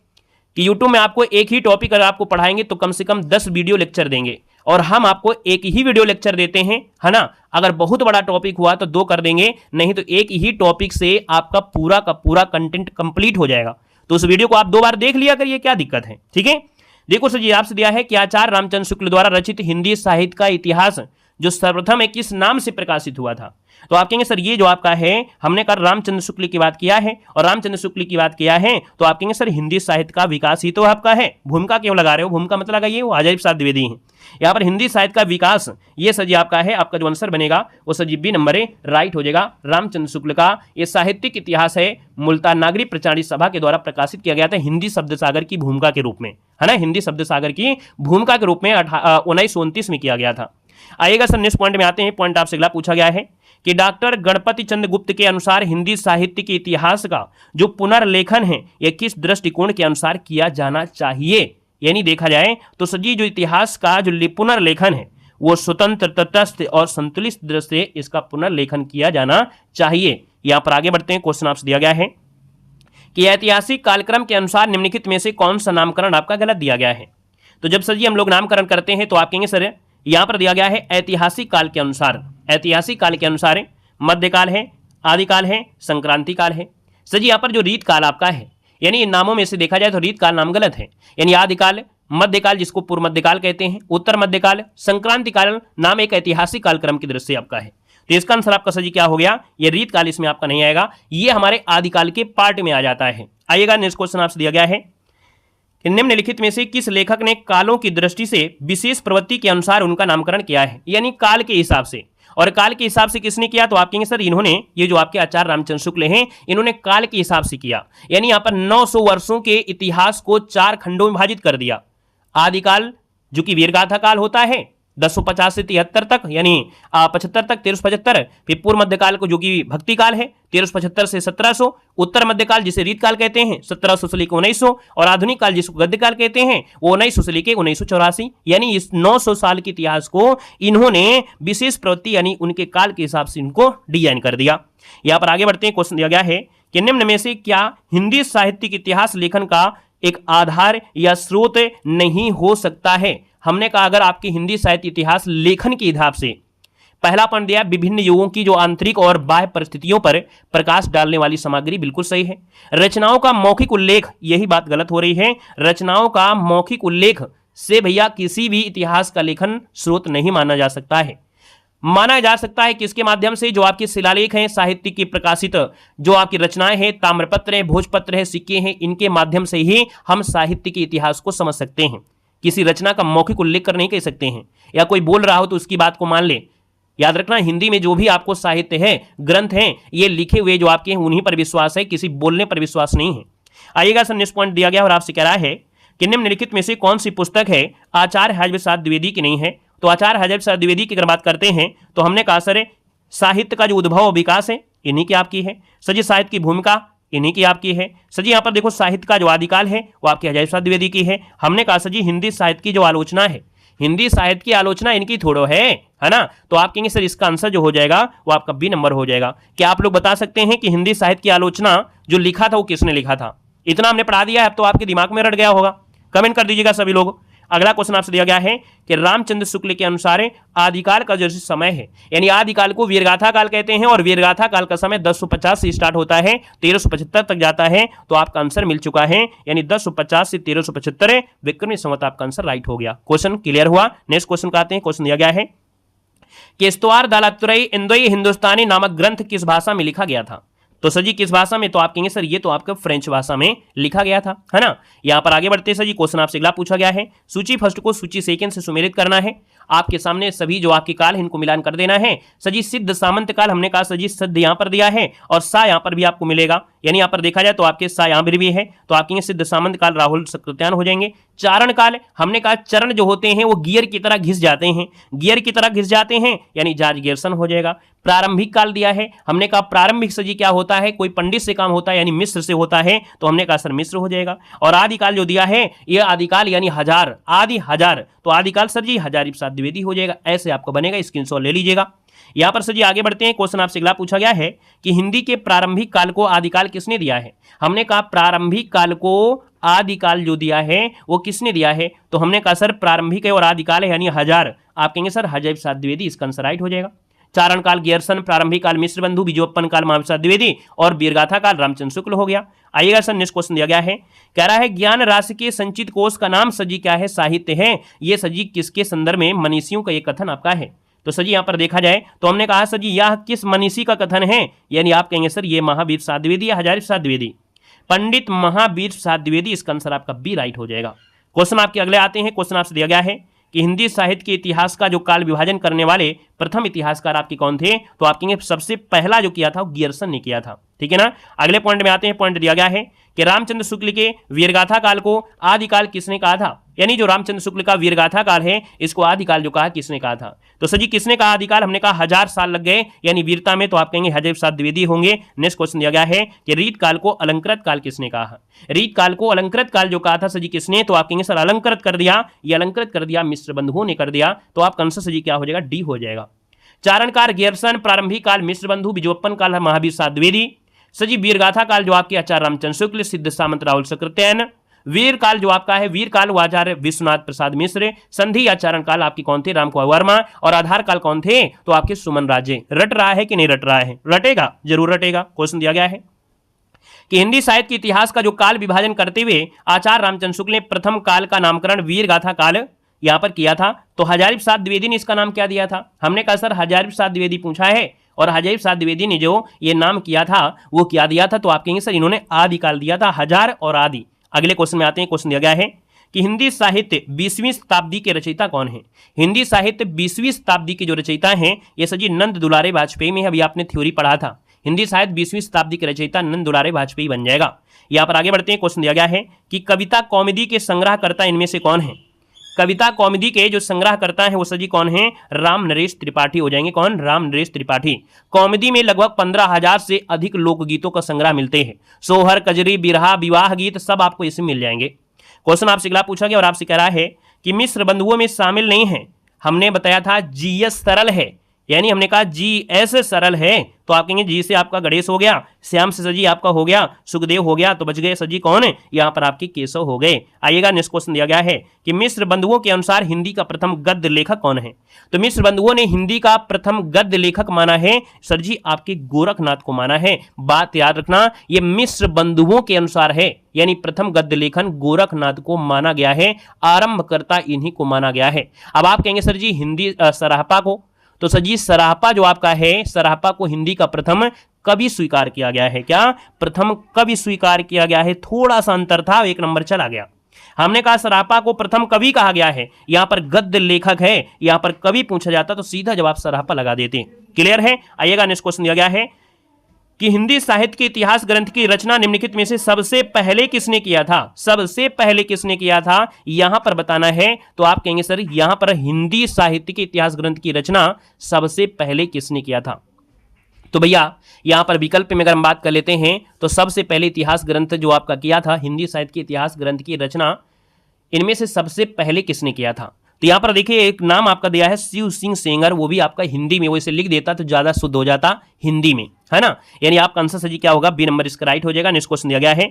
कि YouTube में आपको एक ही टॉपिक अगर आपको पढ़ाएंगे तो कम से कम 10 वीडियो लेक्चर देंगे, और हम आपको एक ही वीडियो लेक्चर देते हैं, है ना। अगर बहुत बड़ा टॉपिक हुआ तो 2 कर देंगे, नहीं तो एक ही टॉपिक से आपका पूरा का पूरा कंटेंट कंप्लीट हो जाएगा। तो उस वीडियो को आप 2 बार देख लिया करिए, क्या दिक्कत है, ठीक है। देखो सर जी आपसे दिया है कि आचार्य रामचंद्र शुक्ल द्वारा रचित हिंदी साहित्य का इतिहास जो सर्वप्रथम है किस नाम से प्रकाशित हुआ था। तो आप कहेंगे सर ये जो आपका है हमने कहा रामचंद्र शुक्ल की बात किया है, और रामचंद्र शुक्ल की बात किया है तो आप कहेंगे सर हिंदी साहित्य का विकास ही तो आपका है। भूमिका क्यों लगा रहे हो, भूमिका मतलब लगाइए वो अजय प्रसाद द्विवेदी है। यहाँ पर हिंदी साहित्य का विकास ये सर जी आपका है, आपका जो आंसर बनेगा वो sir ji B number right हो जाएगा। रामचंद्र शुक्ल का ये साहित्यिक इतिहास है मुल्तान नागरी प्रचारी सभा के द्वारा प्रकाशित किया गया था हिंदी शब्द सागर की भूमिका के रूप में, है ना, हिंदी शब्द सागर की भूमिका के रूप में 1929 में किया गया था। आइएगा सर नेक्स्ट पॉइंट में आते हैं। पॉइंट आपसे अगला पूछा गया है कि डॉक्टर गणपति चंद्र गुप्त के अनुसार हिंदी साहित्य के इतिहास का जो पुनर्लेखन है यह किस दृष्टिकोण के अनुसार किया जाना चाहिए। यानी देखा जाए तो सजी जो इतिहास का जो पुनर्लेखन है वो स्वतंत्र, तटस्थ और संतुलित दृष्टि से इसका पुनर्लेखन किया जाना चाहिए। यहां पर आगे बढ़ते हैं। क्वेश्चन आपसे दिया गया है कि ऐतिहासिक कालक्रम के अनुसार निम्नलिखित में से कौन सा नामकरण आपका गलत दिया गया है। तो जब सर जी हम लोग नामकरण करते हैं तो आप कहेंगे सर यहां पर दिया गया है ऐतिहासिक काल के अनुसार, ऐतिहासिक काल के अनुसार मध्यकाल है, आदिकाल है, संक्रांति काल है। सर जी यहाँ पर जो रीत काल आपका है, यानी इन नामों में से देखा जाए तो रीत काल नाम गलत है, यानी आदिकाल, मध्यकाल जिसको पूर्व मध्यकाल कहते हैं, उत्तर मध्यकाल, संक्रांति काल नाम एक ऐतिहासिक कालक्रम की दृष्टि से आपका है। तो इसका आंसर आपका सर जी क्या हो गया, ये रीत काल इसमें आपका नहीं आएगा, ये हमारे आदिकाल के पार्ट में आ जाता है। आइएगा नेक्स्ट क्वेश्चन आपसे दिया गया है कि निम्नलिखित में से किस लेखक ने कालों की दृष्टि से विशेष प्रवृत्ति के अनुसार उनका नामकरण किया है, यानी काल के हिसाब से। और काल के हिसाब से किसने किया, तो आप कहेंगे सर इन्होंने, ये जो आपके आचार्य रामचंद्र शुक्ल हैं, इन्होंने काल के हिसाब से किया, यानी यहाँ पर 900 वर्षों के इतिहास को 4 खंडों में विभाजित कर दिया। आदिकाल जो कि वीरगाथा काल होता है 1050 से 73 तक, यानी 75 तक, 1375, फिर पूर्व मध्यकाल को जो कि भक्ति काल है 1375 से 1700, उत्तर मध्यकाल जिसे रीत काल कहते हैं 1700 से लेकर 1900, और आधुनिक काल जिसको गद्य काल कहते हैं वो 1900 से लेकर 1984। यानी इस 900 साल के इतिहास को इन्होंने विशेष प्रवृत्ति यानी उनके काल के हिसाब से इनको डिजाइन कर दिया। यहाँ पर आगे बढ़ते हैं। क्वेश्चन दिया गया है कि निम्न में से क्या हिंदी साहित्य के इतिहास लेखन का एक आधार या स्रोत नहीं हो सकता है। हमने कहा अगर आपकी हिंदी साहित्य इतिहास लेखन के हिसाब से पहला पॉइंट दिया विभिन्न युगों की जो आंतरिक और बाह्य परिस्थितियों पर प्रकाश डालने वाली सामग्री, बिल्कुल सही है। रचनाओं का मौखिक उल्लेख, यही बात गलत हो रही है, रचनाओं का मौखिक उल्लेख से भैया किसी भी इतिहास का लेखन स्रोत नहीं माना जा सकता है। माना जा सकता है किसके माध्यम से, जो आपके शिलालेख हैं, साहित्य की प्रकाशित जो आपकी रचनाएं हैं, ताम्रपत्र हैं, भोजपत्र हैं, सिक्के हैं, इनके माध्यम से ही हम साहित्य के इतिहास को समझ सकते हैं। किसी रचना का मौखिक उल्लेख कर नहीं कह सकते हैं, या कोई बोल रहा हो तो उसकी बात को मान ले। याद रखना हिंदी में जो भी आपको साहित्य है, ग्रंथ हैं, ये लिखे हुए जो आपके हैं उन्हीं पर विश्वास है, किसी बोलने पर विश्वास नहीं है। आइएगा सर नेक्स्ट पॉइंट दिया गया और आपसे कह रहा है कि निम्नलिखित में से कौन सी पुस्तक है आचार्य हज़रत प्रसाद द्विवेदी की नहीं है। तो आचार्य हज़रत प्रसाद द्विवेदी की अगर बात करते हैं तो हमने कहा सर साहित्य का जो उद्भव और विकास है इन्हीं की आपकी है। सर जी साहित्य की भूमिका इन्हीं की आपकी है। सर जी यहाँ पर देखो साहित्य का जो आदिकाल है वो आपकी हजारी प्रसाद द्विवेदी की है। हमने कहा सर जी हिंदी साहित्य की जो आलोचना है, हिंदी साहित्य की आलोचना इनकी थोड़ो है ना। तो आप कहेंगे सर इसका आंसर जो हो जाएगा वो आपका बी नंबर हो जाएगा। क्या आप लोग बता सकते हैं कि हिंदी साहित्य की आलोचना जो लिखा था वो किसने लिखा था? इतना हमने पढ़ा दिया है, अब तो आपके दिमाग में रट गया होगा। कमेंट कर दीजिएगा सभी लोग। अगला क्वेश्चन आपसे दिया गया है कि रामचंद्र शुक्ल के अनुसार आदिकाल का जो समय है, यानी आदिकाल को वीरगाथा काल कहते हैं और वीरगाथा काल का समय 1050 से स्टार्ट होता है, 1375 तक जाता है। तो आपका आंसर मिल चुका है, यानी 1050 से 1375 विक्रमी संवत आपका आंसर राइट हो गया। क्वेश्चन क्लियर हुआ। नेक्स्ट क्वेश्चन का आते हैं। क्वेश्चन दिया गया है कि इस्तवार दलात्रयी इंदोई हिंदुस्तानी नामक ग्रंथ किस भाषा में लिखा गया था? तो सर जी किस भाषा में? तो आप कहेंगे सर ये तो आपका फ्रेंच भाषा में लिखा गया था, है ना। यहां पर आगे बढ़ते हैं सर जी, क्वेश्चन आपसे अगला पूछा गया है, सूची फर्स्ट को सूची सेकंड से सुमेलित करना है। आपके सामने सभी जो आपके काल है इनको मिलान कर देना है। सर जी सिद्ध सामंत काल हमने कहा सर जी सिद्ध यहां पर दिया है और सा यहां पर भी आपको मिलेगा, यानी यहां पर देखा जाए तो आपके सा यहां पर भी है। तो आप कहेंगे सिद्ध सामंत काल राहुल सकृत्यान हो जाएंगे। चारण काल हमने कहा चरण जो होते हैं वो गियर की तरह घिस जाते हैं, गियर की तरह घिस जाते हैं, यानी जॉर्ज गियर्सन हो जाएगा। प्रारंभिक काल दिया है, हमने कहा प्रारंभिक सजी क्या होता है, कोई पंडित से काम होता है, यानी मिस्र से होता है, तो हमने कहा सर मिस्र हो जाएगा। और आदिकाल जो दिया है ये आदिकाल यानी हजार, आदि हजार, तो आदिकाल सर जी हजारी प्रसाद द्विवेदी हो जाएगा। ऐसे आपको बनेगा, स्क्रीनशॉट ले लीजिएगा। यहां पर सर जी आगे बढ़ते हैं। क्वेश्चन आपसे अगला पूछा गया है कि हिंदी के प्रारंभिक काल को आदिकाल किसने दिया है? हमने कहा प्रारंभिक काल को आदिकाल जो दिया है वो किसने दिया है? तो हमने कहा सर प्रारंभिक है और आदिकाल है, यानी हजार। आप कहेंगे सर हजारी प्रसाद द्विवेदी, इसका आंसर राइट हो जाएगा। चारण काल गियर्सन, प्रारंभिक काल मिश्र बंधु, बीजोत्पन्न काल महावीर प्रसाद द्विवेदी और वीरगाथा काल रामचंद्र शुक्ल हो गया। आइएगा सर नेक्स्ट क्वेश्चन दिया गया है, कह रहा है ज्ञान राशि के संचित कोष का नाम सजी क्या है? साहित्य है। ये सजी किसके संदर्भ में? मनीषियों का ये कथन आपका है। तो सजी यहां पर देखा जाए तो हमने कहा सजी यह किस मनीषी का कथन है, यानी आप कहेंगे सर ये महावीर प्रसाद द्विवेदी या हजारी प्रसाद द्विवेदी, पंडित महावीर प्रसाद द्विवेदी, इसका आंसर आपका बी राइट हो जाएगा। क्वेश्चन आपके अगले आते हैं। क्वेश्चन आपसे दिया गया है कि हिंदी साहित्य के इतिहास का जो काल विभाजन करने वाले प्रथम इतिहासकार आपके कौन थे? तो आप कहेंगे सबसे पहला जो किया था वो गियर्सन ने किया था, ठीक है ना। अगले पॉइंट में आते हैं। पॉइंट दिया गया है कि रामचंद्र शुक्ल के वीरगाथा काल को आदिकाल किसने कहा था? यानी जो रामचंद्र शुक्ल का वीरगाथा काल है इसको आदिकाल जो कहा किसने कहा था? तो सर जी किसने कहा आदिकाल? हमने कहा 1000 साल लग गए यानी वीरता में, तो आप कहेंगे हजारी प्रसाद द्विवेदी होंगे। नेक्स्ट क्वेश्चन दिया गया है कि रीत काल को अलंकृत काल किसने कहा? रीत काल को अलंकृत काल जो कहा था सर जी किसने? तो आप कहेंगे सर अलंकृत कर दिया, ये अलंकृत कर दिया मिश्र बंधुओं ने कर दिया। तो आपका आंसर सर जी क्या हो जाएगा? डी हो जाएगा। चारण काल गियर्सन, प्रारंभिक काल मिश्र बंधु, बीजोत्पन्न काल महावीर प्रसाद द्विवेदी। सजी वीरगाथा काल जो आपके आचार्य रामचंद्र शुक्ल, सिद्ध सामंत राहुल सकृत्यायन। वीर काल जो आपका है वीर काल वो आचार्य विश्वनाथ प्रसाद मिश्र। संधि या चारण काल आपकी कौन थे? राम कुमार वर्मा। और आधार काल कौन थे? तो आपके सुमन राजे। रट रहा है कि नहीं रट रहा है? रटेगा, जरूर रटेगा। क्वेश्चन दिया गया है कि हिंदी साहित्य के इतिहास का जो काल विभाजन करते हुए आचार्य रामचंद्र शुक्ल ने प्रथम काल का नामकरण वीरगाथा काल यहां पर किया था, तो हजारी प्रसाद द्विवेदी ने इसका नाम क्या दिया था? हमने कहा सर हजारी प्रसाद द्विवेदी पूछा है और हजारी प्रसाद द्विवेदी ने जो ये नाम किया था वो क्या दिया था? तो आप कहेंगे सर इन्होंने आदिकाल दिया था, हजार और आदि। अगले क्वेश्चन में आते हैं। क्वेश्चन दिया गया है कि हिंदी साहित्य 20वीं शताब्दी के रचयिता कौन है? हिंदी साहित्य 20वीं शताब्दी के जो रचयिता हैं ये सर जी नंद दुलारे वाजपेयी में, अभी आपने थ्योरी पढ़ा था। हिंदी साहित्य 20वीं शताब्दी के रचयिता नंद दुलारे वाजपेयी बन जाएगा। यहां पर आगे बढ़ते हैं। क्वेश्चन दिया गया है कि कविता कॉमेडी के संग्रहकर्ता इनमें से कौन है? कविता कॉमेडी के जो संग्रह करता है वो सजी कौन है? राम नरेश त्रिपाठी हो जाएंगे। कौन? राम नरेश त्रिपाठी। कॉमेडी में लगभग 15,000 से अधिक लोकगीतों का संग्रह मिलते हैं। सोहर, कजरी, बिरहा, विवाह गीत सब आपको इसमें मिल जाएंगे। क्वेश्चन आपसे अगला पूछा गया और आपसे कह रहा है कि मिश्र बंधुओं में शामिल नहीं है। हमने बताया था जीएस सरल है, यानी हमने कहा जीएस सरल है, तो आप कहेंगे जी से आपका गणेश हो गया, श्याम से सजी आपका हो गया, सुखदेव हो गया, तो बच गए सजी कौन है? यहाँ पर आपके केशव हो गए। आइएगा नेक्स्ट क्वेश्चन दिया गया है कि मिश्र बंधुओं के अनुसार हिंदी का प्रथम गद्य लेखक कौन है? तो मिश्र बंधुओं ने हिंदी का प्रथम गद्य लेखक माना है सर जी आपके गोरखनाथ को माना है। बात याद रखना, ये मिश्र बंधुओं के अनुसार है, यानी प्रथम गद्य लेखन गोरखनाथ को माना गया है, आरंभकर्ता इन्हीं को माना गया है। अब आप कहेंगे सर जी हिंदी सराहपा को, तो सर जी सराहपा जो आपका है, सराहपा को हिंदी का प्रथम कवि स्वीकार किया गया है। क्या? प्रथम कवि स्वीकार किया गया है। थोड़ा सा अंतर था, 1 नंबर चला गया। हमने कहा सराहपा को प्रथम कवि कहा गया है, यहां पर गद्य लेखक है, यहां पर कवि पूछा जाता तो सीधा जवाब सराहपा लगा देते। क्लियर है? आइएगा नेक्स्ट क्वेश्चन दिया गया है कि हिंदी साहित्य के इतिहास ग्रंथ की रचना निम्नलिखित में से सबसे पहले किसने किया था? सबसे पहले किसने किया था यहां पर बताना है। तो आप कहेंगे सर यहां पर हिंदी साहित्य के इतिहास ग्रंथ की रचना सबसे पहले किसने किया था? तो भैया यहाँ पर विकल्प में अगर हम बात कर लेते हैं तो सबसे पहले इतिहास ग्रंथ जो आपका किया था, हिंदी साहित्य के इतिहास ग्रंथ की रचना इनमें से सबसे पहले किसने किया था? तो यहाँ पर देखिए एक नाम आपका दिया है शिव सिंह सेंगर, वो भी आपका हिंदी में, वो इसे लिख देता तो ज्यादा शुद्ध हो जाता हिंदी में, है ना। यानी आपका आंसर सही क्या होगा? बी नंबर इसका राइट हो जाएगा। नेक्स्ट क्वेश्चन दिया गया है,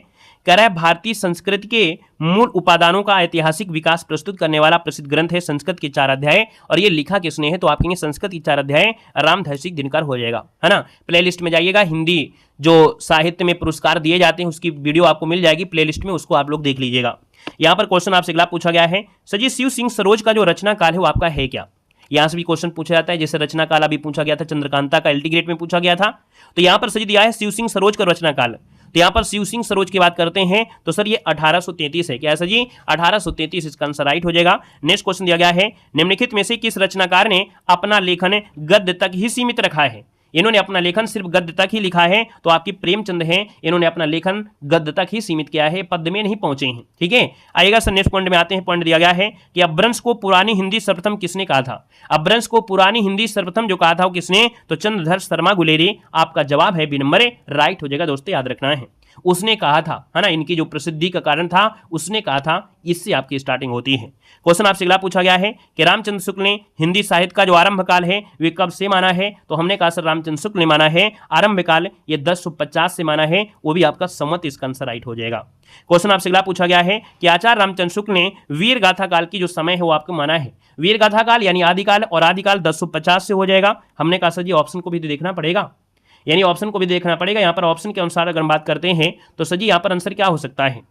कह रहा है भारतीय संस्कृत के मूल उपादानों का ऐतिहासिक विकास प्रस्तुत करने वाला प्रसिद्ध ग्रंथ है संस्कृत के 4 अध्याय, और ये लिखा किसने है? तो आप कहेंगे संस्कृत के 4 अध्याय रामधर्षिक दिनकर हो जाएगा, है ना। प्लेलिस्ट में जाइएगा, हिंदी जो साहित्य में पुरस्कार दिए जाते हैं उसकी वीडियो आपको मिल जाएगी प्लेलिस्ट में, उसको आप लोग देख लीजिएगा। यहाँ पर क्वेश्चन आपसे अगला पूछा गया है, सर शिव सिंह सरोज का जो रचना काल है वो आपका है क्या? यहां से भी क्वेश्चन पूछा जाता है, जैसे रचना काल अभी पूछा गया था, चंद्रकांता का एलटी ग्रेड में पूछा गया था। तो यहां पर सही दिया है शिव सिंह सरोज का रचना काल। तो यहां पर शिव सिंह सरोज की बात करते हैं तो सर ये 1833 है। क्या है सर जी? 1833 इसका आंसर राइट हो जाएगा। नेक्स्ट क्वेश्चन दिया गया है, निम्नलिखित में से किस रचनाकार ने अपना लेखन गद्य तक ही सीमित रखा है? इन्होंने अपना लेखन सिर्फ गद्य तक ही लिखा है, तो आपकी प्रेमचंद हैं, इन्होंने अपना लेखन गद्य तक ही सीमित किया है, पद्य में नहीं पहुंचे हैं। ठीक है, आइएगा सर नेक्स्ट पॉइंट में आते हैं। पॉइंट दिया गया है कि अपभ्रंश को पुरानी हिंदी सर्वप्रथम किसने कहा था? अपभ्रंश को पुरानी हिंदी सर्वप्रथम जो कहा था वो किसने? तो चंद्रधर शर्मा गुलेरी। आपका जवाब है बी नंबर राइट हो जाएगा। दोस्तों याद रखना है, उसने कहा था, है ना, इनकी जो प्रसिद्धि का कारण था उसने कहा था, इससे आपकी स्टार्टिंग होती है। क्वेश्चन आपसे अगला पूछा गया है कि रामचंद्र शुक्ल ने हिंदी साहित्य का जो आरंभ काल है वे कब से माना है? तो हमने कहा सर रामचंद्र शुक्ल ने माना है आरंभ काल ये 1050 से माना है, वो भी आपका संवत इसका आंसर राइट हो जाएगा। क्वेश्चन आपसे अगला पूछा गया है कि आचार्य रामचंद्र शुक्ल ने वीर गाथा काल की जो समय है वो आपको माना है। वीर गाथा काल यानी आदिकाल, और आदिकाल 1050 से हो जाएगा। हमने कहा सर जी ऑप्शन को भी देखना पड़ेगा, यानी ऑप्शन को भी देखना पड़ेगा। यहां पर ऑप्शन के अनुसार अगर हम बात करते हैं तो सर जी यहां पर आंसर क्या हो सकता है?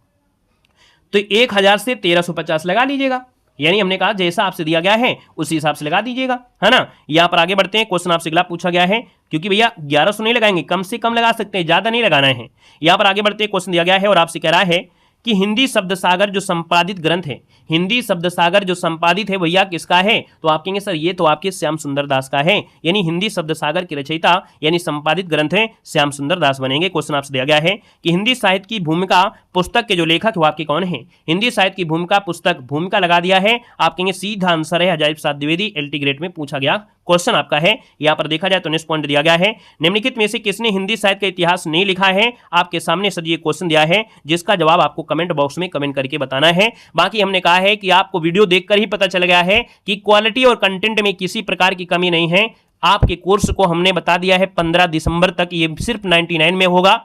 तो 1000 से 1350 लगा लीजिएगा, यानी हमने कहा जैसा आपसे दिया गया है उसी हिसाब से लगा दीजिएगा, है ना। यहां पर आगे बढ़ते हैं। क्वेश्चन आपसे अगला पूछा गया है, क्योंकि भैया 1100 नहीं लगाएंगे, कम से कम लगा सकते हैं, ज्यादा नहीं लगाना है। यहां पर आगे बढ़ते हैं। क्वेश्चन दिया गया है और आपसे कह रहा है कि हिंदी शब्द सागर जो संपादित ग्रंथ है, हिंदी शब्द सागर जो संपादित है भैया किसका है? तो आप कहेंगे सर ये तो आपके श्याम सुंदर दास का है, यानी हिंदी शब्द सागर के रचयिता यानी संपादित ग्रंथ है श्याम सुंदर दास बनेंगे। क्वेश्चन आपसे दिया गया है कि हिंदी साहित्य की भूमिका पुस्तक के जो लेखक वो आपके कौन है? हिंदी साहित्य की भूमिका पुस्तक, भूमिका लगा दिया है, आप कहेंगे सीधा आंसर है अजायब प्रसाद द्विवेदी, एलटी ग्रेड में पूछा गया क्वेश्चन आपका है। यहां पर देखा जाए तो नेक्स्ट पॉइंट दिया गया है, निम्नलिखित में से किसने हिंदी साहित्य का इतिहास नहीं लिखा है? आपके सामने सर ये क्वेश्चन दिया है, जिसका जवाब आपको कमेंट बॉक्स में कमेंट करके बताना है। बाकी हमने कहा है कि आपको वीडियो देखकर ही पता चल गया है कि क्वालिटी और कंटेंट में किसी प्रकार की कमी नहीं है। आपके कोर्स को हमने बता दिया है 15 दिसंबर तक ये सिर्फ 99 में होगा,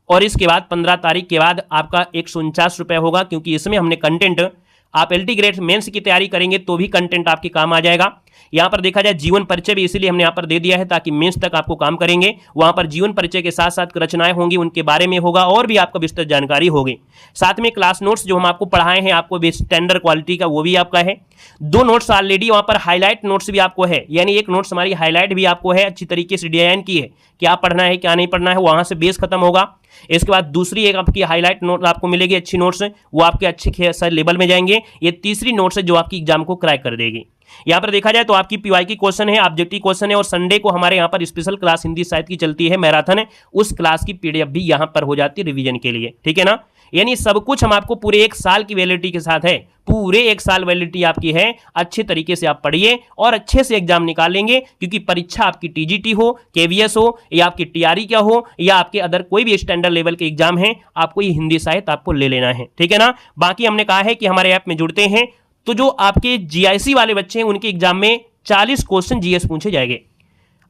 और इसके बाद 15 तारीख के बाद आपका 149 रुपये होगा, क्योंकि इसमें हमने कंटेंट, आप एलटी ग्रेड मेंस की तैयारी करेंगे तो भी कंटेंट आपके काम आ जाएगा। यहां पर देखा जाए जीवन परिचय भी इसीलिए हमने यहां पर दे दिया है ताकि मेंस तक आपको काम करेंगे, वहां पर जीवन परिचय के साथ साथ रचनाएं होंगी उनके बारे में होगा, और भी आपको विस्तृत जानकारी होगी। साथ में क्लास नोट्स जो हम आपको पढ़ाए हैं आपको स्टैंडर्ड क्वालिटी का, वो भी आपका है। 2 नोट्स ऑलरेडी वहां पर हाईलाइट नोट्स भी आपको है, यानी एक नोट्स हमारी हाईलाइट भी आपको है, अच्छी तरीके से डिजाइन की है, क्या पढ़ना है क्या नहीं पढ़ना है, वहां से बेस खत्म होगा। इसके बाद दूसरी एक आपकी हाईलाइट नोट आपको मिलेगी, अच्छी नोट्स, वो आपके अच्छे लेवल में जाएंगे। ये तीसरी नोट्स है जो आपकी एग्जाम को क्रैक कर देगी। यहां पर देखा जाए तो आपकी पीवाई की क्वेश्चन है, ऑब्जेक्टिव क्वेश्चन है, और संडे को हमारे यहां पर स्पेशल क्लास हिंदी साहित्य की चलती है, मैराथन है, उस क्लास की पीडीएफ भी यहां पर हो जाती है रिवीजन के लिए, ठीक है ना। यानी सब कुछ हम आपको पूरे 1 साल की वैलिडिटी के साथ है, पूरे 1 साल वैलिडिटी आपकी है। अच्छे तरीके से आप पढ़िए और अच्छे से एग्जाम निकालेंगे, क्योंकि परीक्षा आपकी टीजीटी हो, केवीएस हो, या आपकी टीआरई क्या हो, या आपके अदर कोई भी स्टैंडर्ड लेवल के एग्जाम है, आपको ये हिंदी साहित्य आपको ले लेना है, ठीक है ना। बाकी हमने कहा है कि हमारे ऐप में जुड़ते हैं तो जो आपके जीआईसी वाले बच्चे हैं उनके एग्जाम में 40 क्वेश्चन जीएस पूछे जाएंगे।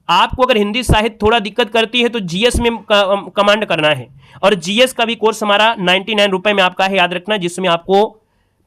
आपको अगर हिंदी साहित्य थोड़ा दिक्कत करती है तो जीएस में कमांड करना है, और जीएस का भी कोर्स हमारा 99 रुपए में आपका है, याद रखना, जिसमें आपको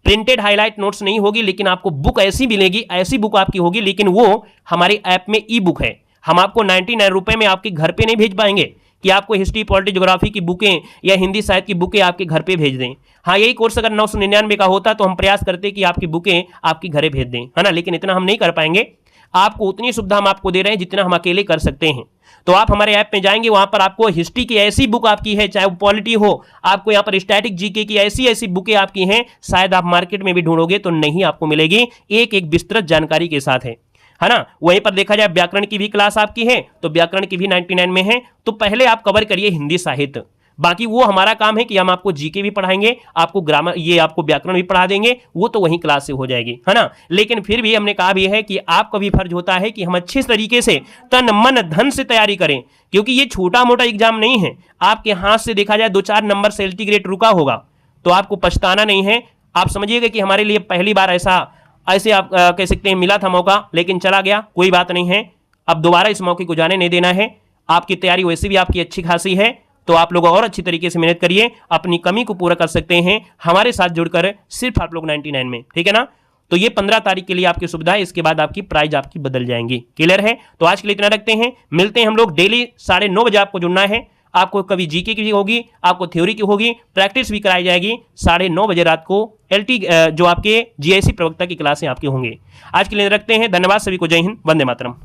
प्रिंटेड हाईलाइट नोट्स नहीं होगी, लेकिन आपको बुक ऐसी मिलेगी, ऐसी बुक आपकी होगी, लेकिन वो हमारे ऐप में ई बुक है। हम आपको 99 रुपए में आपके घर पे नहीं भेज पाएंगे कि आपको हिस्ट्री पॉलिटी ज्योग्राफी की बुकें या हिंदी साहित्य की बुकें आपके घर पे भेज दें। हाँ, यही कोर्स अगर 999 का होता तो हम प्रयास करते कि आपकी बुकें आपके घरे भेज दें, है ना, लेकिन इतना हम नहीं कर पाएंगे। आपको उतनी सुविधा हम आपको दे रहे हैं जितना हम अकेले कर सकते हैं। तो आप हमारे ऐप में जाएंगे, वहां पर आपको हिस्ट्री की ऐसी बुक आपकी है, चाहे वो पॉलिटी हो, आपको यहाँ पर स्टैटिक जीके की ऐसी ऐसी बुकें आपकी हैं, शायद आप मार्केट में भी ढूंढोगे तो नहीं आपको मिलेगी, एक एक विस्तृत जानकारी के साथ है ना। वहीं पर देखा जाए व्याकरण की भी क्लास आपकी है, तो व्याकरण की भी 99 में है। तो पहले आप कवर करिए हिंदी साहित्य, बाकी वो हमारा काम है कि हम आपको जीके भी पढ़ाएंगे, आपको ग्रामर, ये आपको व्याकरण भी पढ़ा देंगे, वो तो वहीं क्लास से हो जाएगी, है ना। लेकिन फिर भी हमने कहा भी है कि आपका भी फर्ज होता है कि हम अच्छे तरीके से तन मन धन से तैयारी करें, क्योंकि ये छोटा मोटा एग्जाम नहीं है। आपके हाथ से देखा जाए 2-4 नंबर से एलटी ग्रेड रुका होगा तो आपको पछताना नहीं है। आप समझिएगा कि हमारे लिए पहली बार ऐसे आप कह सकते हैं मिला था मौका, लेकिन चला गया, कोई बात नहीं है। अब दोबारा इस मौके को जाने नहीं देना है। आपकी तैयारी वैसे भी आपकी अच्छी खासी है, तो आप लोग और अच्छी तरीके से मेहनत करिए, अपनी कमी को पूरा कर सकते हैं हमारे साथ जुड़कर, सिर्फ आप लोग 99 में, ठीक है ना। तो ये 15 तारीख के लिए आपकी सुविधा है, इसके बाद आपकी प्राइज आपकी बदल जाएंगी। क्लियर है? तो आज के लिए इतना रखते हैं, मिलते हैं हम लोग डेली 9:30 बजे। आपको जुड़ना है, आपको कभी जीके की होगी, आपको थ्योरी की होगी, प्रैक्टिस भी कराई जाएगी। 9:30 बजे रात को एलटी जो आपके जीआईसी प्रवक्ता की क्लासें आपके होंगे। आज के लिए रखते हैं, धन्यवाद सभी को, जय हिंद, वंदे मातरम।